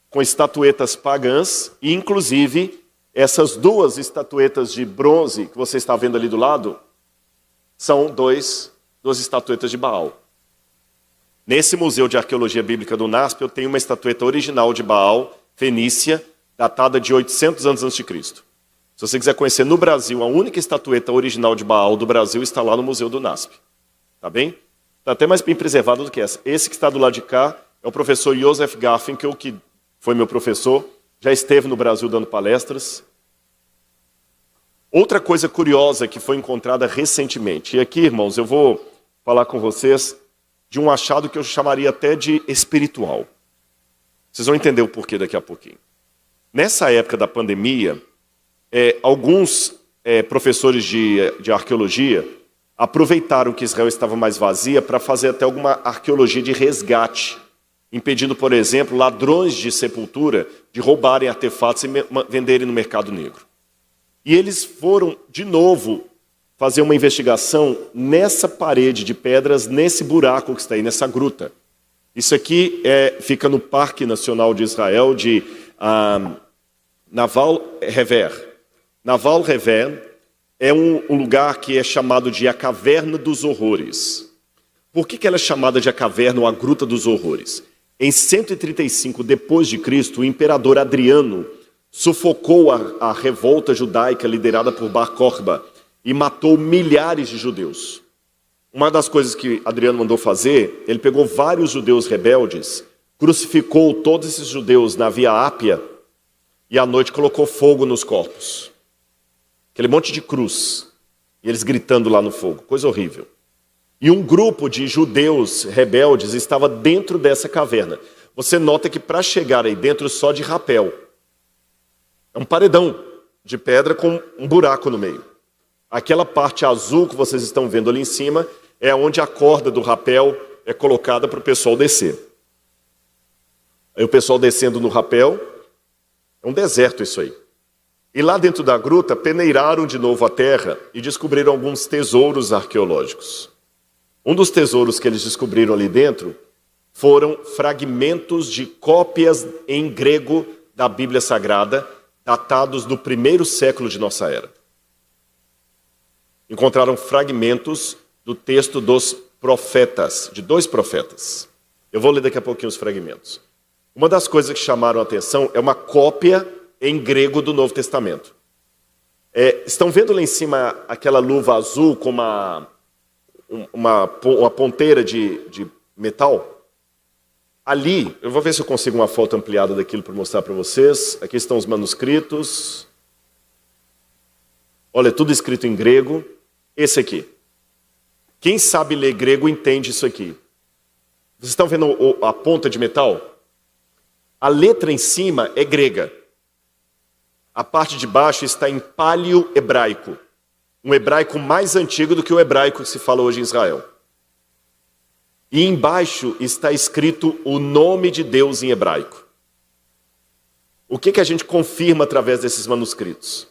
Speaker 1: com estatuetas pagãs e, inclusive, essas 2 estatuetas de bronze que você está vendo ali do lado são 2 estatuetas de Baal. Nesse Museu de Arqueologia Bíblica do NASP, eu tenho uma estatueta original de Baal, fenícia, datada de 800 anos antes de Cristo. Se você quiser conhecer no Brasil, a única estatueta original de Baal do Brasil está lá no Museu do NASP. Tá bem? Está até mais bem preservado do que essa. Esse que está do lado de cá é o professor Joseph Garfinkel, que foi meu professor, já esteve no Brasil dando palestras. Outra coisa curiosa que foi encontrada recentemente, e aqui, irmãos, eu vou falar com vocês de um achado que eu chamaria até de espiritual. Vocês vão entender o porquê daqui a pouquinho. Nessa época da pandemia, alguns professores de arqueologia aproveitaram que Israel estava mais vazia para fazer até alguma arqueologia de resgate, impedindo, por exemplo, ladrões de sepultura de roubarem artefatos e venderem no mercado negro. E eles foram, de novo, fazer uma investigação nessa parede de pedras, nesse buraco que está aí, nessa gruta. Isso aqui fica no Parque Nacional de Israel, de Naval Rever. Naval Rever é um lugar que é chamado de a Caverna dos Horrores. Por que ela é chamada de a Caverna ou a Gruta dos Horrores? Em 135 depois de Cristo, o imperador Adriano sufocou a revolta judaica liderada por Bar Kokhba e matou milhares de judeus. Uma das coisas que Adriano mandou fazer, ele pegou vários judeus rebeldes, crucificou todos esses judeus na Via Ápia e à noite colocou fogo nos corpos. Aquele monte de cruz, e eles gritando lá no fogo, coisa horrível. E um grupo de judeus rebeldes estava dentro dessa caverna. Você nota que para chegar aí dentro só de rapel. É um paredão de pedra com um buraco no meio. Aquela parte azul que vocês estão vendo ali em cima é onde a corda do rapel é colocada para o pessoal descer. Aí o pessoal descendo no rapel, é um deserto isso aí. E lá dentro da gruta peneiraram de novo a terra e descobriram alguns tesouros arqueológicos. Um dos tesouros que eles descobriram ali dentro foram fragmentos de cópias em grego da Bíblia Sagrada, datados do 1º século de nossa era. Encontraram fragmentos do texto dos profetas, de 2 profetas. Eu vou ler daqui a pouquinho os fragmentos. Uma das coisas que chamaram a atenção é uma cópia em grego do Novo Testamento. Estão vendo lá em cima aquela luva azul com uma ponteira de metal? Ali, eu vou ver se eu consigo uma foto ampliada daquilo para mostrar para vocês. Aqui estão os manuscritos. Olha, tudo escrito em grego. Esse aqui. Quem sabe ler grego entende isso aqui. Vocês estão vendo a ponta de metal? A letra em cima é grega. A parte de baixo está em paleo-hebraico. Um hebraico mais antigo do que o hebraico que se fala hoje em Israel. E embaixo está escrito o nome de Deus em hebraico. O que a gente confirma através desses manuscritos?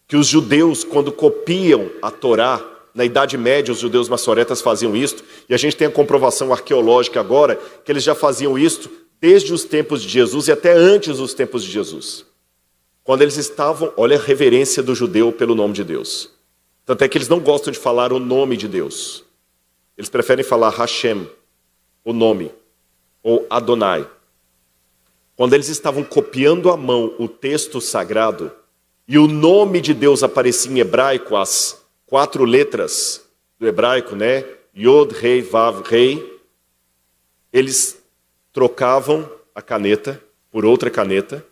Speaker 1: Que os judeus, quando copiam a Torá, na Idade Média os judeus maçoretas faziam isto, e a gente tem a comprovação arqueológica agora, que eles já faziam isto desde os tempos de Jesus e até antes dos tempos de Jesus. Quando eles estavam, olha a reverência do judeu pelo nome de Deus. Tanto é que eles não gostam de falar o nome de Deus. Eles preferem falar Hashem, o nome, ou Adonai. Quando eles estavam copiando à mão o texto sagrado, e o nome de Deus aparecia em hebraico, as 4 letras do hebraico, né? Yod, Rei, Vav, Rei. Eles trocavam a caneta por outra caneta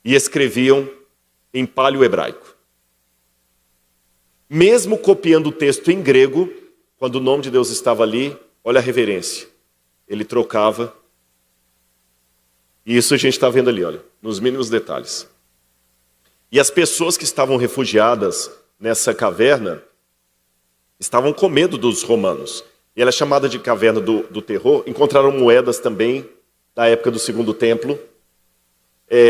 Speaker 1: e escreviam em paleo-hebraico. Mesmo copiando o texto em grego, quando o nome de Deus estava ali, olha a reverência. Ele trocava. E isso a gente está vendo ali, olha, nos mínimos detalhes. E as pessoas que estavam refugiadas nessa caverna estavam com medo dos romanos. E ela é chamada de caverna do terror. Encontraram moedas também da época do Segundo Templo.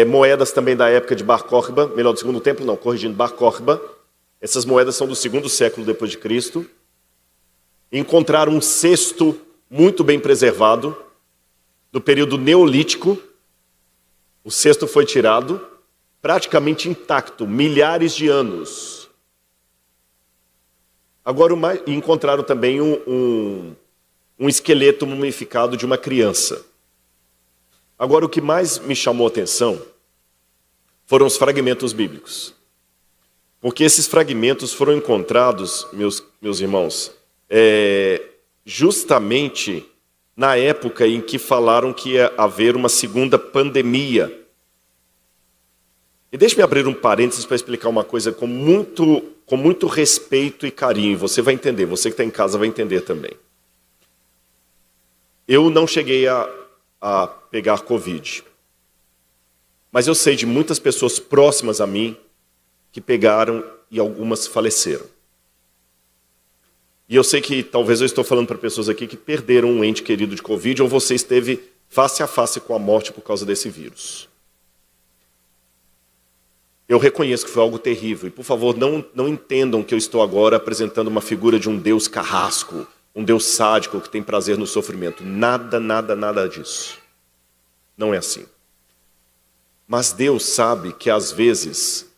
Speaker 1: Moedas também da época de Bar Kokhba. Melhor, do Segundo Templo não, corrigindo, Bar Kokhba. Essas moedas são do 2º século depois de Cristo. Encontraram um cesto muito bem preservado, do período neolítico. O cesto foi tirado, praticamente intacto, milhares de anos. Agora, encontraram também um esqueleto mumificado de uma criança. Agora, o que mais me chamou a atenção foram os fragmentos bíblicos. Porque esses fragmentos foram encontrados, meus irmãos, justamente na época em que falaram que ia haver uma segunda pandemia. E deixe-me abrir um parênteses para explicar uma coisa com muito respeito e carinho. Você vai entender, você que está em casa vai entender também. Eu não cheguei a pegar Covid. Mas eu sei de muitas pessoas próximas a mim que pegaram e algumas faleceram. E eu sei que talvez eu estou falando para pessoas aqui que perderam um ente querido de Covid ou você esteve face a face com a morte por causa desse vírus. Eu reconheço que foi algo terrível. E, por favor, não entendam que eu estou agora apresentando uma figura de um Deus carrasco, um Deus sádico que tem prazer no sofrimento. Nada, nada, nada disso. Não é assim. Mas Deus sabe que, às vezes,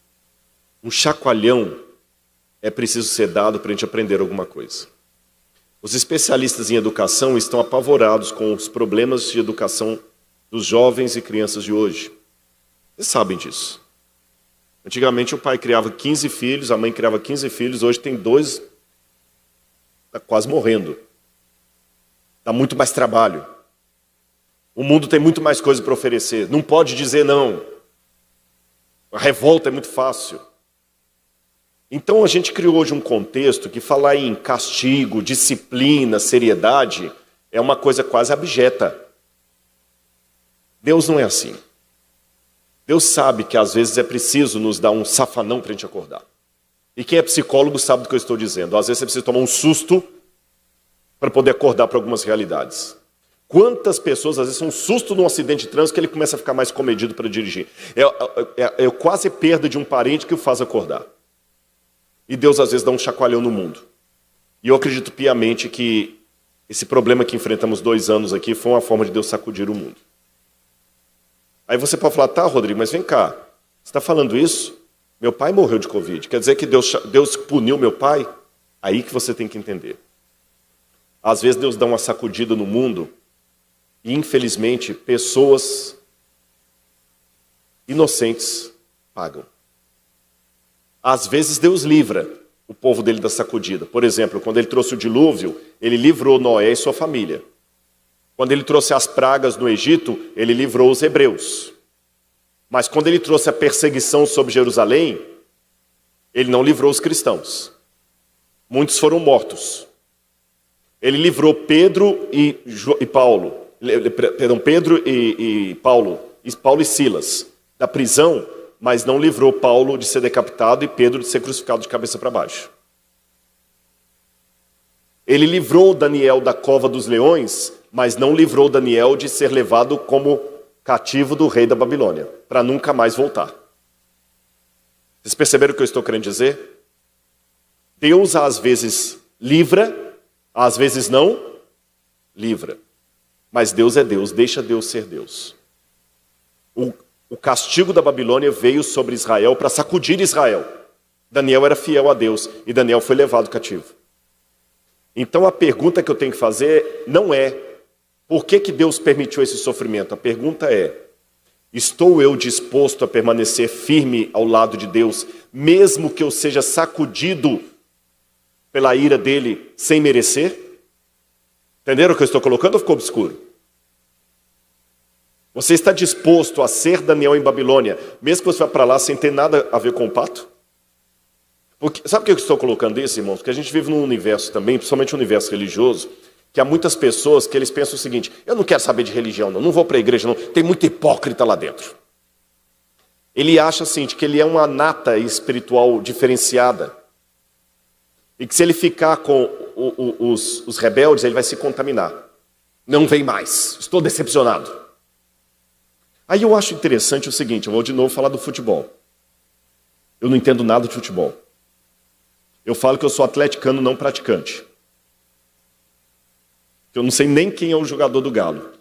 Speaker 1: um chacoalhão é preciso ser dado para a gente aprender alguma coisa. Os especialistas em educação estão apavorados com os problemas de educação dos jovens e crianças de hoje. Vocês sabem disso. Antigamente o pai criava 15 filhos, a mãe criava 15 filhos, hoje tem 2, está quase morrendo. Dá muito mais trabalho. O mundo tem muito mais coisa para oferecer. Não pode dizer não. A revolta é muito fácil. Então a gente criou hoje um contexto que falar em castigo, disciplina, seriedade, é uma coisa quase abjeta. Deus não é assim. Deus sabe que às vezes é preciso nos dar um safanão para a gente acordar. E quem é psicólogo sabe do que eu estou dizendo. Às vezes você precisa tomar um susto para poder acordar para algumas realidades. Quantas pessoas, às vezes, são um susto num acidente de trânsito que ele começa a ficar mais comedido para dirigir. É quase perda de um parente que o faz acordar. E Deus, às vezes, dá um chacoalhão no mundo. E eu acredito piamente que esse problema que enfrentamos 2 anos aqui foi uma forma de Deus sacudir o mundo. Aí você pode falar, tá, Rodrigo, mas vem cá. Você está falando isso? Meu pai morreu de Covid. Quer dizer que Deus puniu meu pai? Aí que você tem que entender. Às vezes Deus dá uma sacudida no mundo e, infelizmente, pessoas inocentes pagam. Às vezes Deus livra o povo dele da sacudida. Por exemplo, quando ele trouxe o dilúvio, ele livrou Noé e sua família. Quando ele trouxe as pragas no Egito, ele livrou os hebreus. Mas quando ele trouxe a perseguição sobre Jerusalém, ele não livrou os cristãos. Muitos foram mortos. Ele livrou Pedro e Paulo, perdão, Pedro e Paulo e Silas da prisão, mas não livrou Paulo de ser decapitado e Pedro de ser crucificado de cabeça para baixo. Ele livrou Daniel da cova dos leões, mas não livrou Daniel de ser levado como cativo do rei da Babilônia, para nunca mais voltar. Vocês perceberam o que eu estou querendo dizer? Deus às vezes livra, às vezes não livra. Mas Deus é Deus, deixa Deus ser Deus. O castigo da Babilônia veio sobre Israel para sacudir Israel. Daniel era fiel a Deus e Daniel foi levado cativo. Então a pergunta que eu tenho que fazer não é por que Deus permitiu esse sofrimento. A pergunta é: estou eu disposto a permanecer firme ao lado de Deus, mesmo que eu seja sacudido pela ira dele sem merecer? Entenderam o que eu estou colocando ou ficou obscuro? Você está disposto a ser Daniel em Babilônia, mesmo que você vá para lá sem ter nada a ver com o pacto? Sabe por que eu estou colocando isso, irmãos? Porque a gente vive num universo também, principalmente um universo religioso, que há muitas pessoas que eles pensam o seguinte: eu não quero saber de religião, não vou para a igreja, não, tem muito hipócrita lá dentro. Ele acha assim, que ele é uma nata espiritual diferenciada, e que se ele ficar com os rebeldes, ele vai se contaminar. Não vem mais, estou decepcionado. Aí eu acho interessante o seguinte, eu vou de novo falar do futebol. Eu não entendo nada de futebol. Eu falo que eu sou atleticano não praticante. Eu não sei nem quem é o jogador do Galo.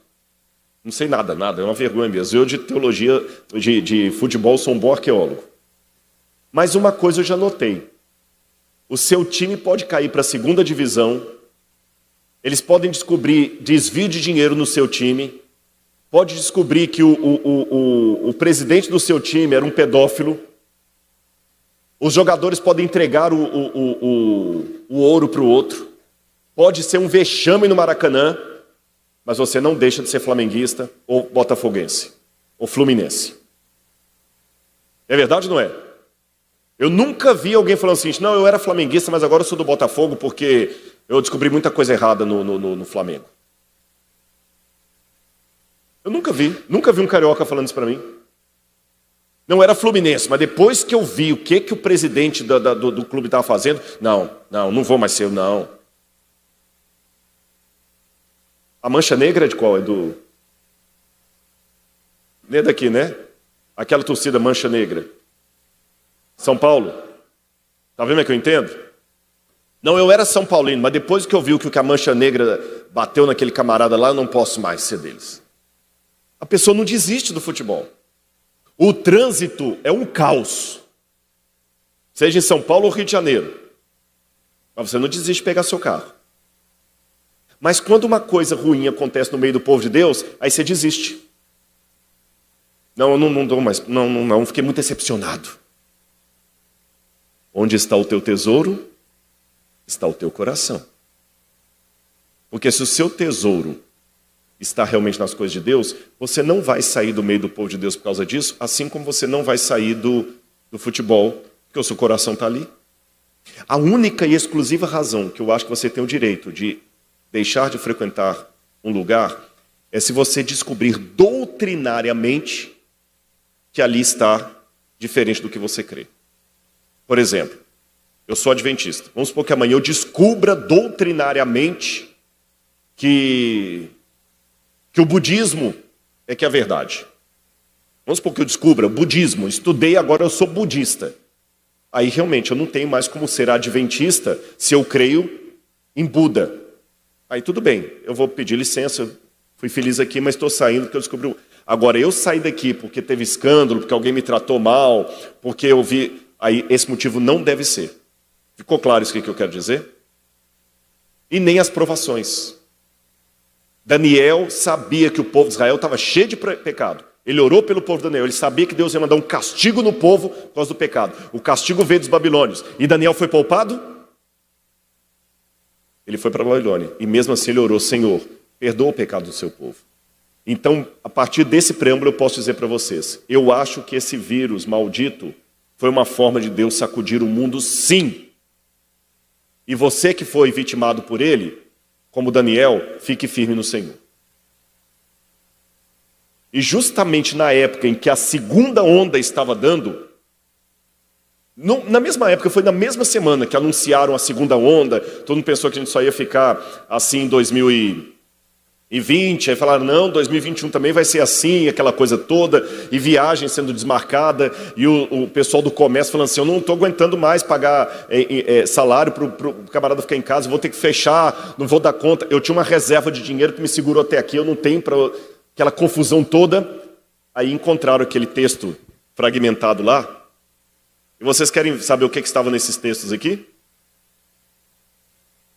Speaker 1: Não sei nada, é uma vergonha mesmo. Eu de teologia, de futebol, sou um bom arqueólogo. Mas uma coisa eu já notei. O seu time pode cair para a segunda divisão, eles podem descobrir desvio de dinheiro no seu time, pode descobrir que o presidente do seu time era um pedófilo, os jogadores podem entregar o ouro para o outro, pode ser um vexame no Maracanã, mas você não deixa de ser flamenguista, ou botafoguense, ou fluminense. É verdade ou não é? Eu nunca vi alguém falando assim: não, eu era flamenguista, mas agora eu sou do Botafogo porque eu descobri muita coisa errada no Flamengo. Eu nunca vi um carioca falando isso para mim. Não era fluminense, mas depois que eu vi o que o presidente do clube estava fazendo, não vou mais ser, não. A mancha negra é de qual? É do... Nem é daqui, né? Aquela torcida mancha negra. São Paulo. Tá vendo que eu entendo? Não, eu era São Paulino, mas depois que eu vi o que a mancha negra bateu naquele camarada lá, eu não posso mais ser deles. A pessoa não desiste do futebol. O trânsito é um caos. Seja em São Paulo ou Rio de Janeiro. Mas você não desiste de pegar seu carro. Mas quando uma coisa ruim acontece no meio do povo de Deus, aí você desiste. Não, eu não dou mais. Não, fiquei muito decepcionado. Onde está o teu tesouro, está o teu coração. Porque se o seu tesouro está realmente nas coisas de Deus, você não vai sair do meio do povo de Deus por causa disso, assim como você não vai sair do futebol, porque o seu coração está ali. A única e exclusiva razão que eu acho que você tem o direito de deixar de frequentar um lugar é se você descobrir doutrinariamente que ali está diferente do que você crê. Por exemplo, eu sou adventista. Vamos supor que amanhã eu descubra doutrinariamente que o budismo é que é a verdade. Vamos supor que eu descubra o budismo, estudei, agora eu sou budista. Aí realmente eu não tenho mais como ser adventista se eu creio em Buda. Aí tudo bem, eu vou pedir licença, eu fui feliz aqui, mas estou saindo porque eu descobri. Agora eu saí daqui porque teve escândalo, porque alguém me tratou mal, porque eu vi... Aí esse motivo não deve ser. Ficou claro isso que eu quero dizer? E nem as provações. Daniel sabia que o povo de Israel estava cheio de pecado. Ele orou pelo povo de Daniel. Ele sabia que Deus ia mandar um castigo no povo por causa do pecado. O castigo veio dos babilônios. E Daniel foi poupado? Ele foi para a Babilônia. E mesmo assim ele orou: Senhor, perdoa o pecado do seu povo. Então, a partir desse preâmbulo eu posso dizer para vocês, eu acho que esse vírus maldito foi uma forma de Deus sacudir o mundo, sim. E você que foi vitimado por ele, como Daniel, fique firme no Senhor. E justamente na época em que a segunda onda estava dando, na mesma época, foi na mesma semana que anunciaram a segunda onda, todo mundo pensou que a gente só ia ficar assim em 2020, aí falaram, não, 2021 também vai ser assim, aquela coisa toda, e viagem sendo desmarcada, e o pessoal do comércio falando assim, eu não estou aguentando mais pagar salário para o camarada ficar em casa, eu vou ter que fechar, não vou dar conta. Eu tinha uma reserva de dinheiro que me segurou até aqui, eu não tenho para aquela confusão toda. Aí encontraram aquele texto fragmentado lá, E vocês querem saber o que estava nesses textos aqui?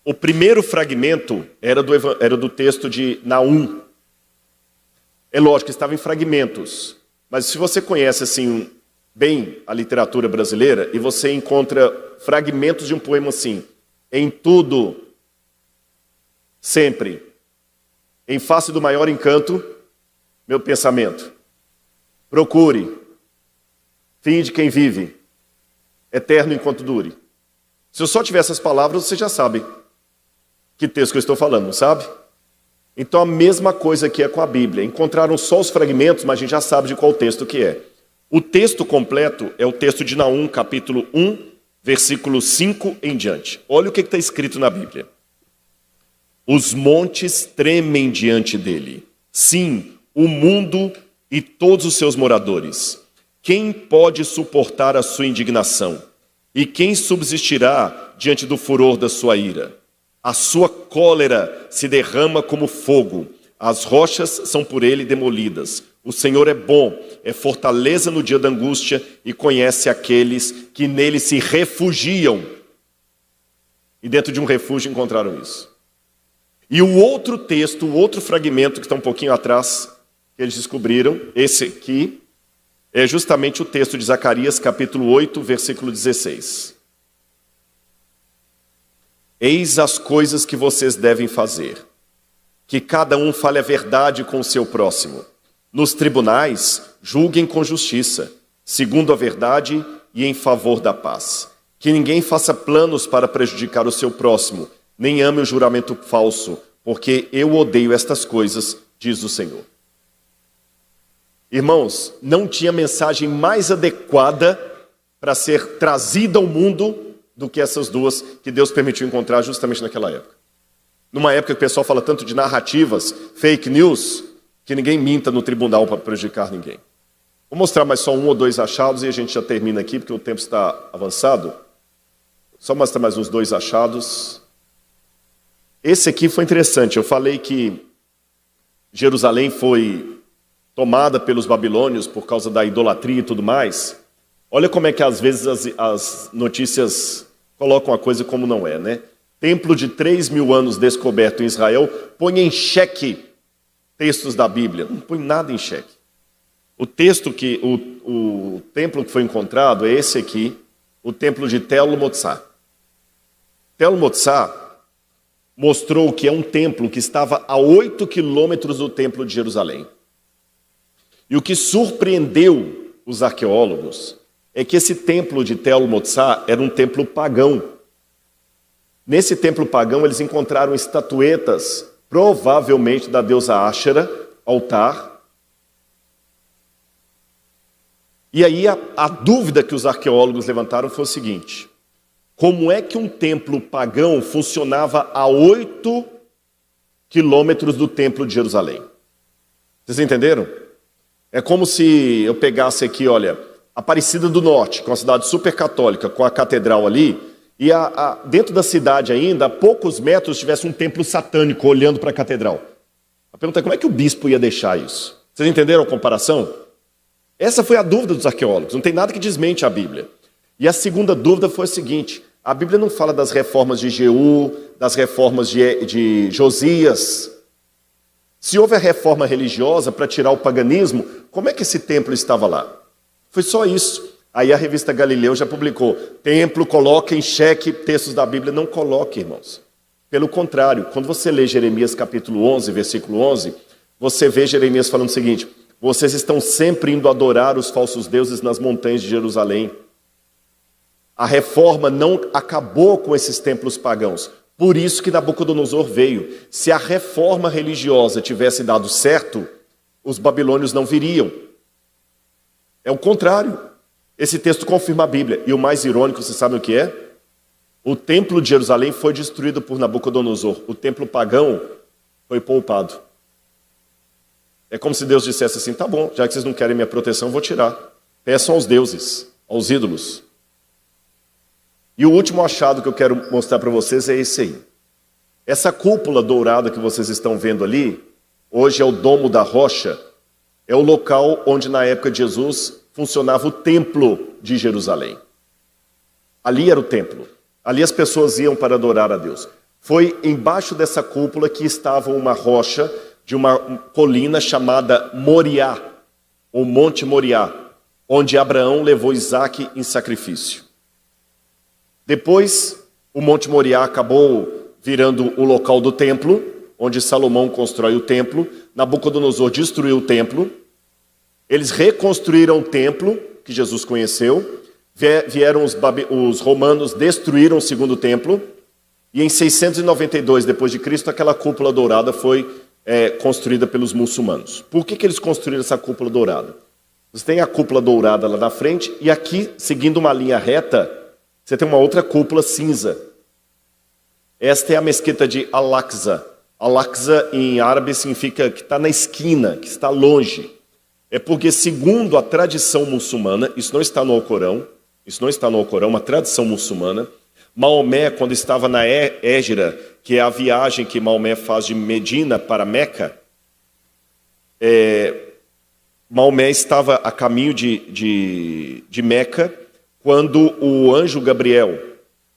Speaker 1: O primeiro fragmento era do texto de Naum. É lógico que estava em fragmentos, mas se você conhece assim bem a literatura brasileira e você encontra fragmentos de um poema assim: em tudo, sempre, em face do maior encanto, meu pensamento. Procure, fim de quem vive, eterno enquanto dure. Se eu só tiver essas palavras, você já sabe que texto que eu estou falando, não sabe? Então a mesma coisa que é com a Bíblia. Encontraram só os fragmentos, mas a gente já sabe de qual texto que é. O texto completo é o texto de Naum, capítulo 1, versículo 5 em diante. Olha o que está escrito na Bíblia. Os montes tremem diante dele. Sim, o mundo e todos os seus moradores. Quem pode suportar a sua indignação? E quem subsistirá diante do furor da sua ira? A sua cólera se derrama como fogo. As rochas são por ele demolidas. O Senhor é bom, é fortaleza no dia da angústia e conhece aqueles que nele se refugiam. E dentro de um refúgio encontraram isso. E o outro texto, o outro fragmento que está um pouquinho atrás, que eles descobriram, esse aqui, é justamente o texto de Zacarias, capítulo 8, versículo 16. Eis as coisas que vocês devem fazer, que cada um fale a verdade com o seu próximo. Nos tribunais, julguem com justiça, segundo a verdade e em favor da paz. Que ninguém faça planos para prejudicar o seu próximo, nem ame o juramento falso, porque eu odeio estas coisas, diz o Senhor. Irmãos, não tinha mensagem mais adequada para ser trazida ao mundo do que essas duas que Deus permitiu encontrar justamente naquela época. Numa época que o pessoal fala tanto de narrativas, fake news, que ninguém minta no tribunal para prejudicar ninguém. Vou mostrar mais só um ou dois achados e a gente já termina aqui, porque o tempo está avançado. Só mostrar mais uns dois achados. Esse aqui foi interessante. Eu falei que Jerusalém foi tomada pelos babilônios por causa da idolatria e tudo mais. Olha como é que às vezes as notícias colocam a coisa como não é, né? Templo de 3.000 anos descoberto em Israel põe em xeque textos da Bíblia. Não põe nada em xeque. O templo que foi encontrado é esse aqui, o templo de Tel Motsá. Tel Motsá mostrou que é um templo que estava a 8 quilômetros do templo de Jerusalém. E o que surpreendeu os arqueólogos é que esse templo de Tel Motsá era um templo pagão. Nesse templo pagão eles encontraram estatuetas, provavelmente da deusa Áshera, altar. E aí a dúvida que os arqueólogos levantaram foi o seguinte: como é que um templo pagão funcionava a 8 quilômetros do templo de Jerusalém? Vocês entenderam? É como se eu pegasse aqui, olha, Aparecida do Norte, que é uma cidade super católica, com a catedral ali, e dentro da cidade ainda, a poucos metros, tivesse um templo satânico olhando para a catedral. A pergunta é como é que o bispo ia deixar isso? Vocês entenderam a comparação? Essa foi a dúvida dos arqueólogos, não tem nada que desmente a Bíblia. E a segunda dúvida foi a seguinte: a Bíblia não fala das reformas de Jeú, das reformas de Josias. Se houve a reforma religiosa para tirar o paganismo, como é que esse templo estava lá? Foi só isso. Aí a revista Galileu já publicou: templo coloca em xeque textos da Bíblia. Não coloque, irmãos. Pelo contrário, quando você lê Jeremias capítulo 11, versículo 11, você vê Jeremias falando o seguinte: vocês estão sempre indo adorar os falsos deuses nas montanhas de Jerusalém. A reforma não acabou com esses templos pagãos. Por isso que Nabucodonosor veio. Se a reforma religiosa tivesse dado certo, os babilônios não viriam. É o contrário. Esse texto confirma a Bíblia. E o mais irônico, vocês sabem o que é? O templo de Jerusalém foi destruído por Nabucodonosor. O templo pagão foi poupado. É como se Deus dissesse assim: tá bom, já que vocês não querem minha proteção, eu vou tirar. Peçam aos deuses, aos ídolos. E o último achado que eu quero mostrar para vocês é esse aí. Essa cúpula dourada que vocês estão vendo ali, hoje é o Domo da Rocha, é o local onde na época de Jesus funcionava o templo de Jerusalém. Ali era o templo. Ali as pessoas iam para adorar a Deus. Foi embaixo dessa cúpula que estava uma rocha de uma colina chamada Moriá, ou Monte Moriá, onde Abraão levou Isaque em sacrifício. Depois, o Monte Moriá acabou virando o local do templo, onde Salomão constrói o templo. Nabucodonosor destruiu o templo. Eles reconstruíram o templo que Jesus conheceu. Vieram os romanos, destruíram o segundo templo. E em 692 depois de Cristo, aquela cúpula dourada foi construída pelos muçulmanos. Por que eles construíram essa cúpula dourada? Você tem a cúpula dourada lá na frente, e aqui, seguindo uma linha reta, você tem uma outra cúpula cinza. Esta é a mesquita de Al-Aqsa. Al-Aqsa em árabe significa que está na esquina, que está longe. É porque, segundo a tradição muçulmana, isso não está no Alcorão, uma tradição muçulmana, Maomé, quando estava na Hégira, que é a viagem que Maomé faz de Medina para Meca, Maomé estava a caminho de Meca, quando o anjo Gabriel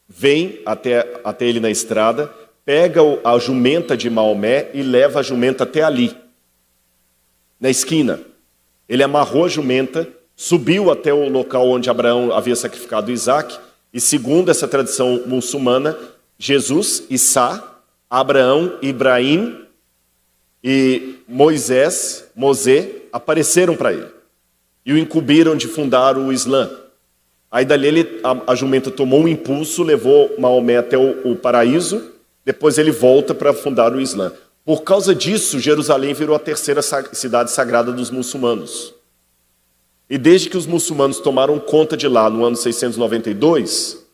Speaker 1: vem até ele na estrada, pega a jumenta de Maomé e leva a jumenta até ali, na esquina. Ele amarrou a jumenta, subiu até o local onde Abraão havia sacrificado Isaque, e segundo essa tradição muçulmana, Jesus, Issa, Abraão, Ibrahim e Moisés apareceram para ele e o incumbiram de fundar o Islã. Aí dali a jumenta tomou um impulso, levou Maomé até o paraíso, depois ele volta para fundar o Islã. Por causa disso, Jerusalém virou a terceira cidade sagrada dos muçulmanos. E desde que os muçulmanos tomaram conta de lá no ano 692,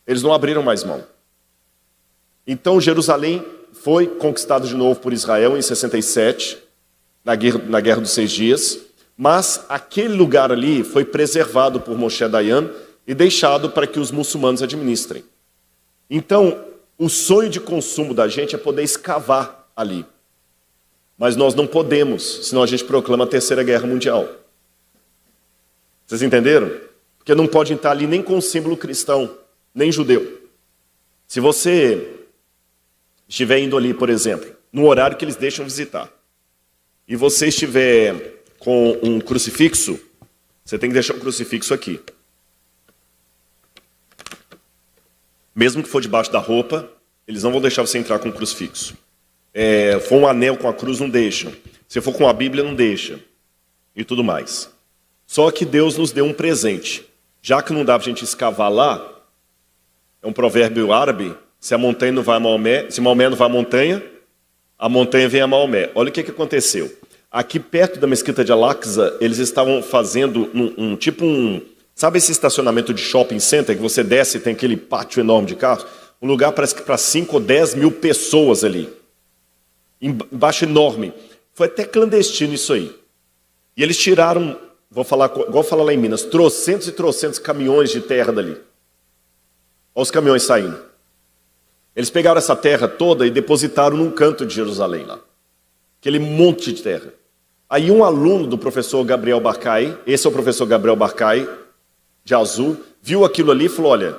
Speaker 1: eles não abriram mais mão. Então Jerusalém foi conquistado de novo por Israel em 67, na Guerra dos 6 Dias, mas aquele lugar ali foi preservado por Moshe Dayan e deixado para que os muçulmanos administrem. Então, o sonho de consumo da gente é poder escavar ali. Mas nós não podemos, senão a gente proclama a Terceira Guerra Mundial. Vocês entenderam? Porque não pode entrar ali nem com símbolo cristão, nem judeu. Se você estiver indo ali, por exemplo, no horário que eles deixam visitar, e você estiver com um crucifixo, você tem que deixar o crucifixo aqui. Mesmo que for debaixo da roupa, eles não vão deixar você entrar com o crucifixo. For um anel com a cruz, não deixam. Se for com a Bíblia, não deixa. E tudo mais. Só que Deus nos deu um presente. Já que não dá para a gente escavar lá, é um provérbio árabe, se a montanha não vai a Maomé, se Maomé não vai a montanha vem a Maomé. Olha o que aconteceu. Aqui perto da mesquita de Al-Aqsa, eles estavam fazendo sabe esse estacionamento de shopping center, que você desce e tem aquele pátio enorme de carros? Um lugar parece que para 5 ou 10 mil pessoas ali. Embaixo enorme. Foi até clandestino isso aí. E eles tiraram, igual falar lá em Minas, trocentos e trocentos caminhões de terra dali. Olha os caminhões saindo. Eles pegaram essa terra toda e depositaram num canto de Jerusalém lá. Aquele monte de terra. Aí um aluno do professor Gabriel Barcai, esse é o professor Gabriel Barcai, de azul, viu aquilo ali e falou, olha,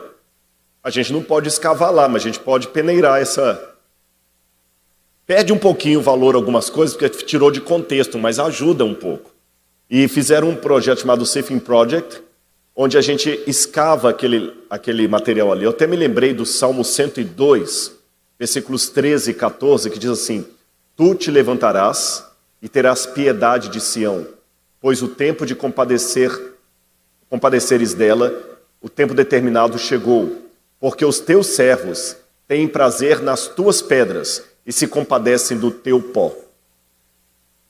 Speaker 1: a gente não pode escavar lá, mas a gente pode peneirar essa... Perde um pouquinho o valor algumas coisas, porque tirou de contexto, mas ajuda um pouco. E fizeram um projeto chamado Safing Project, onde a gente escava aquele material ali. Eu até me lembrei do Salmo 102, versículos 13 e 14, que diz assim, tu te levantarás e terás piedade de Sião, pois o tempo de compadeceres dela, o tempo determinado chegou, porque os teus servos têm prazer nas tuas pedras e se compadecem do teu pó.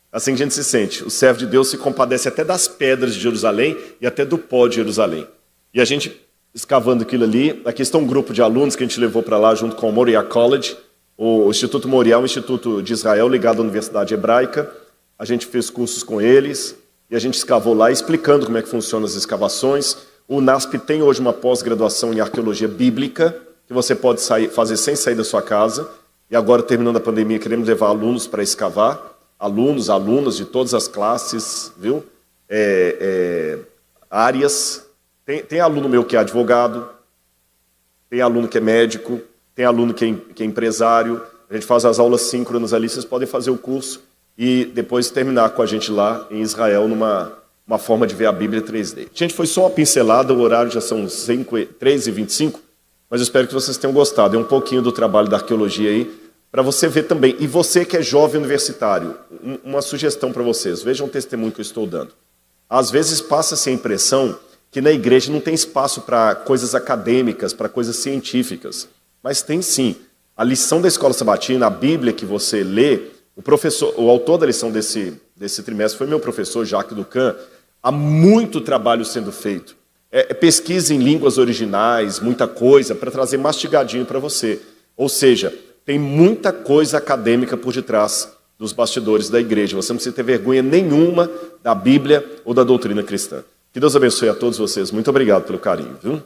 Speaker 1: Assim que a gente se sente, o servo de Deus se compadece até das pedras de Jerusalém e até do pó de Jerusalém. E a gente, escavando aquilo ali, aqui está um grupo de alunos que a gente levou para lá junto com o Moriah College, o Instituto Moriah é um instituto de Israel ligado à Universidade Hebraica. A gente fez cursos com eles e a gente escavou lá explicando como é que funcionam as escavações. O NASP tem hoje uma pós-graduação em arqueologia bíblica que você pode fazer sem sair da sua casa. E agora, terminando a pandemia, queremos levar alunos para escavar. Alunos, alunas de todas as classes, viu? Áreas. Tem aluno meu que é advogado, tem aluno que é médico, tem aluno que é empresário. A gente faz as aulas síncronas ali, vocês podem fazer o curso e depois terminar com a gente lá em Israel, uma forma de ver a Bíblia 3D. Gente, foi só uma pincelada, o horário já são 3h25, mas eu espero que vocês tenham gostado. É um pouquinho do trabalho da arqueologia aí, para você ver também. E você que é jovem universitário, uma sugestão para vocês, vejam o testemunho que eu estou dando. Às vezes passa-se a impressão que na igreja não tem espaço para coisas acadêmicas, para coisas científicas, mas tem sim. A lição da Escola Sabatina, a Bíblia que você lê, o autor da lição desse trimestre foi meu professor, Jacques Ducan. Há muito trabalho sendo feito. Pesquisa em línguas originais, muita coisa, para trazer mastigadinho para você. Ou seja, tem muita coisa acadêmica por detrás dos bastidores da igreja. Você não precisa ter vergonha nenhuma da Bíblia ou da doutrina cristã. Que Deus abençoe a todos vocês. Muito obrigado pelo carinho, viu?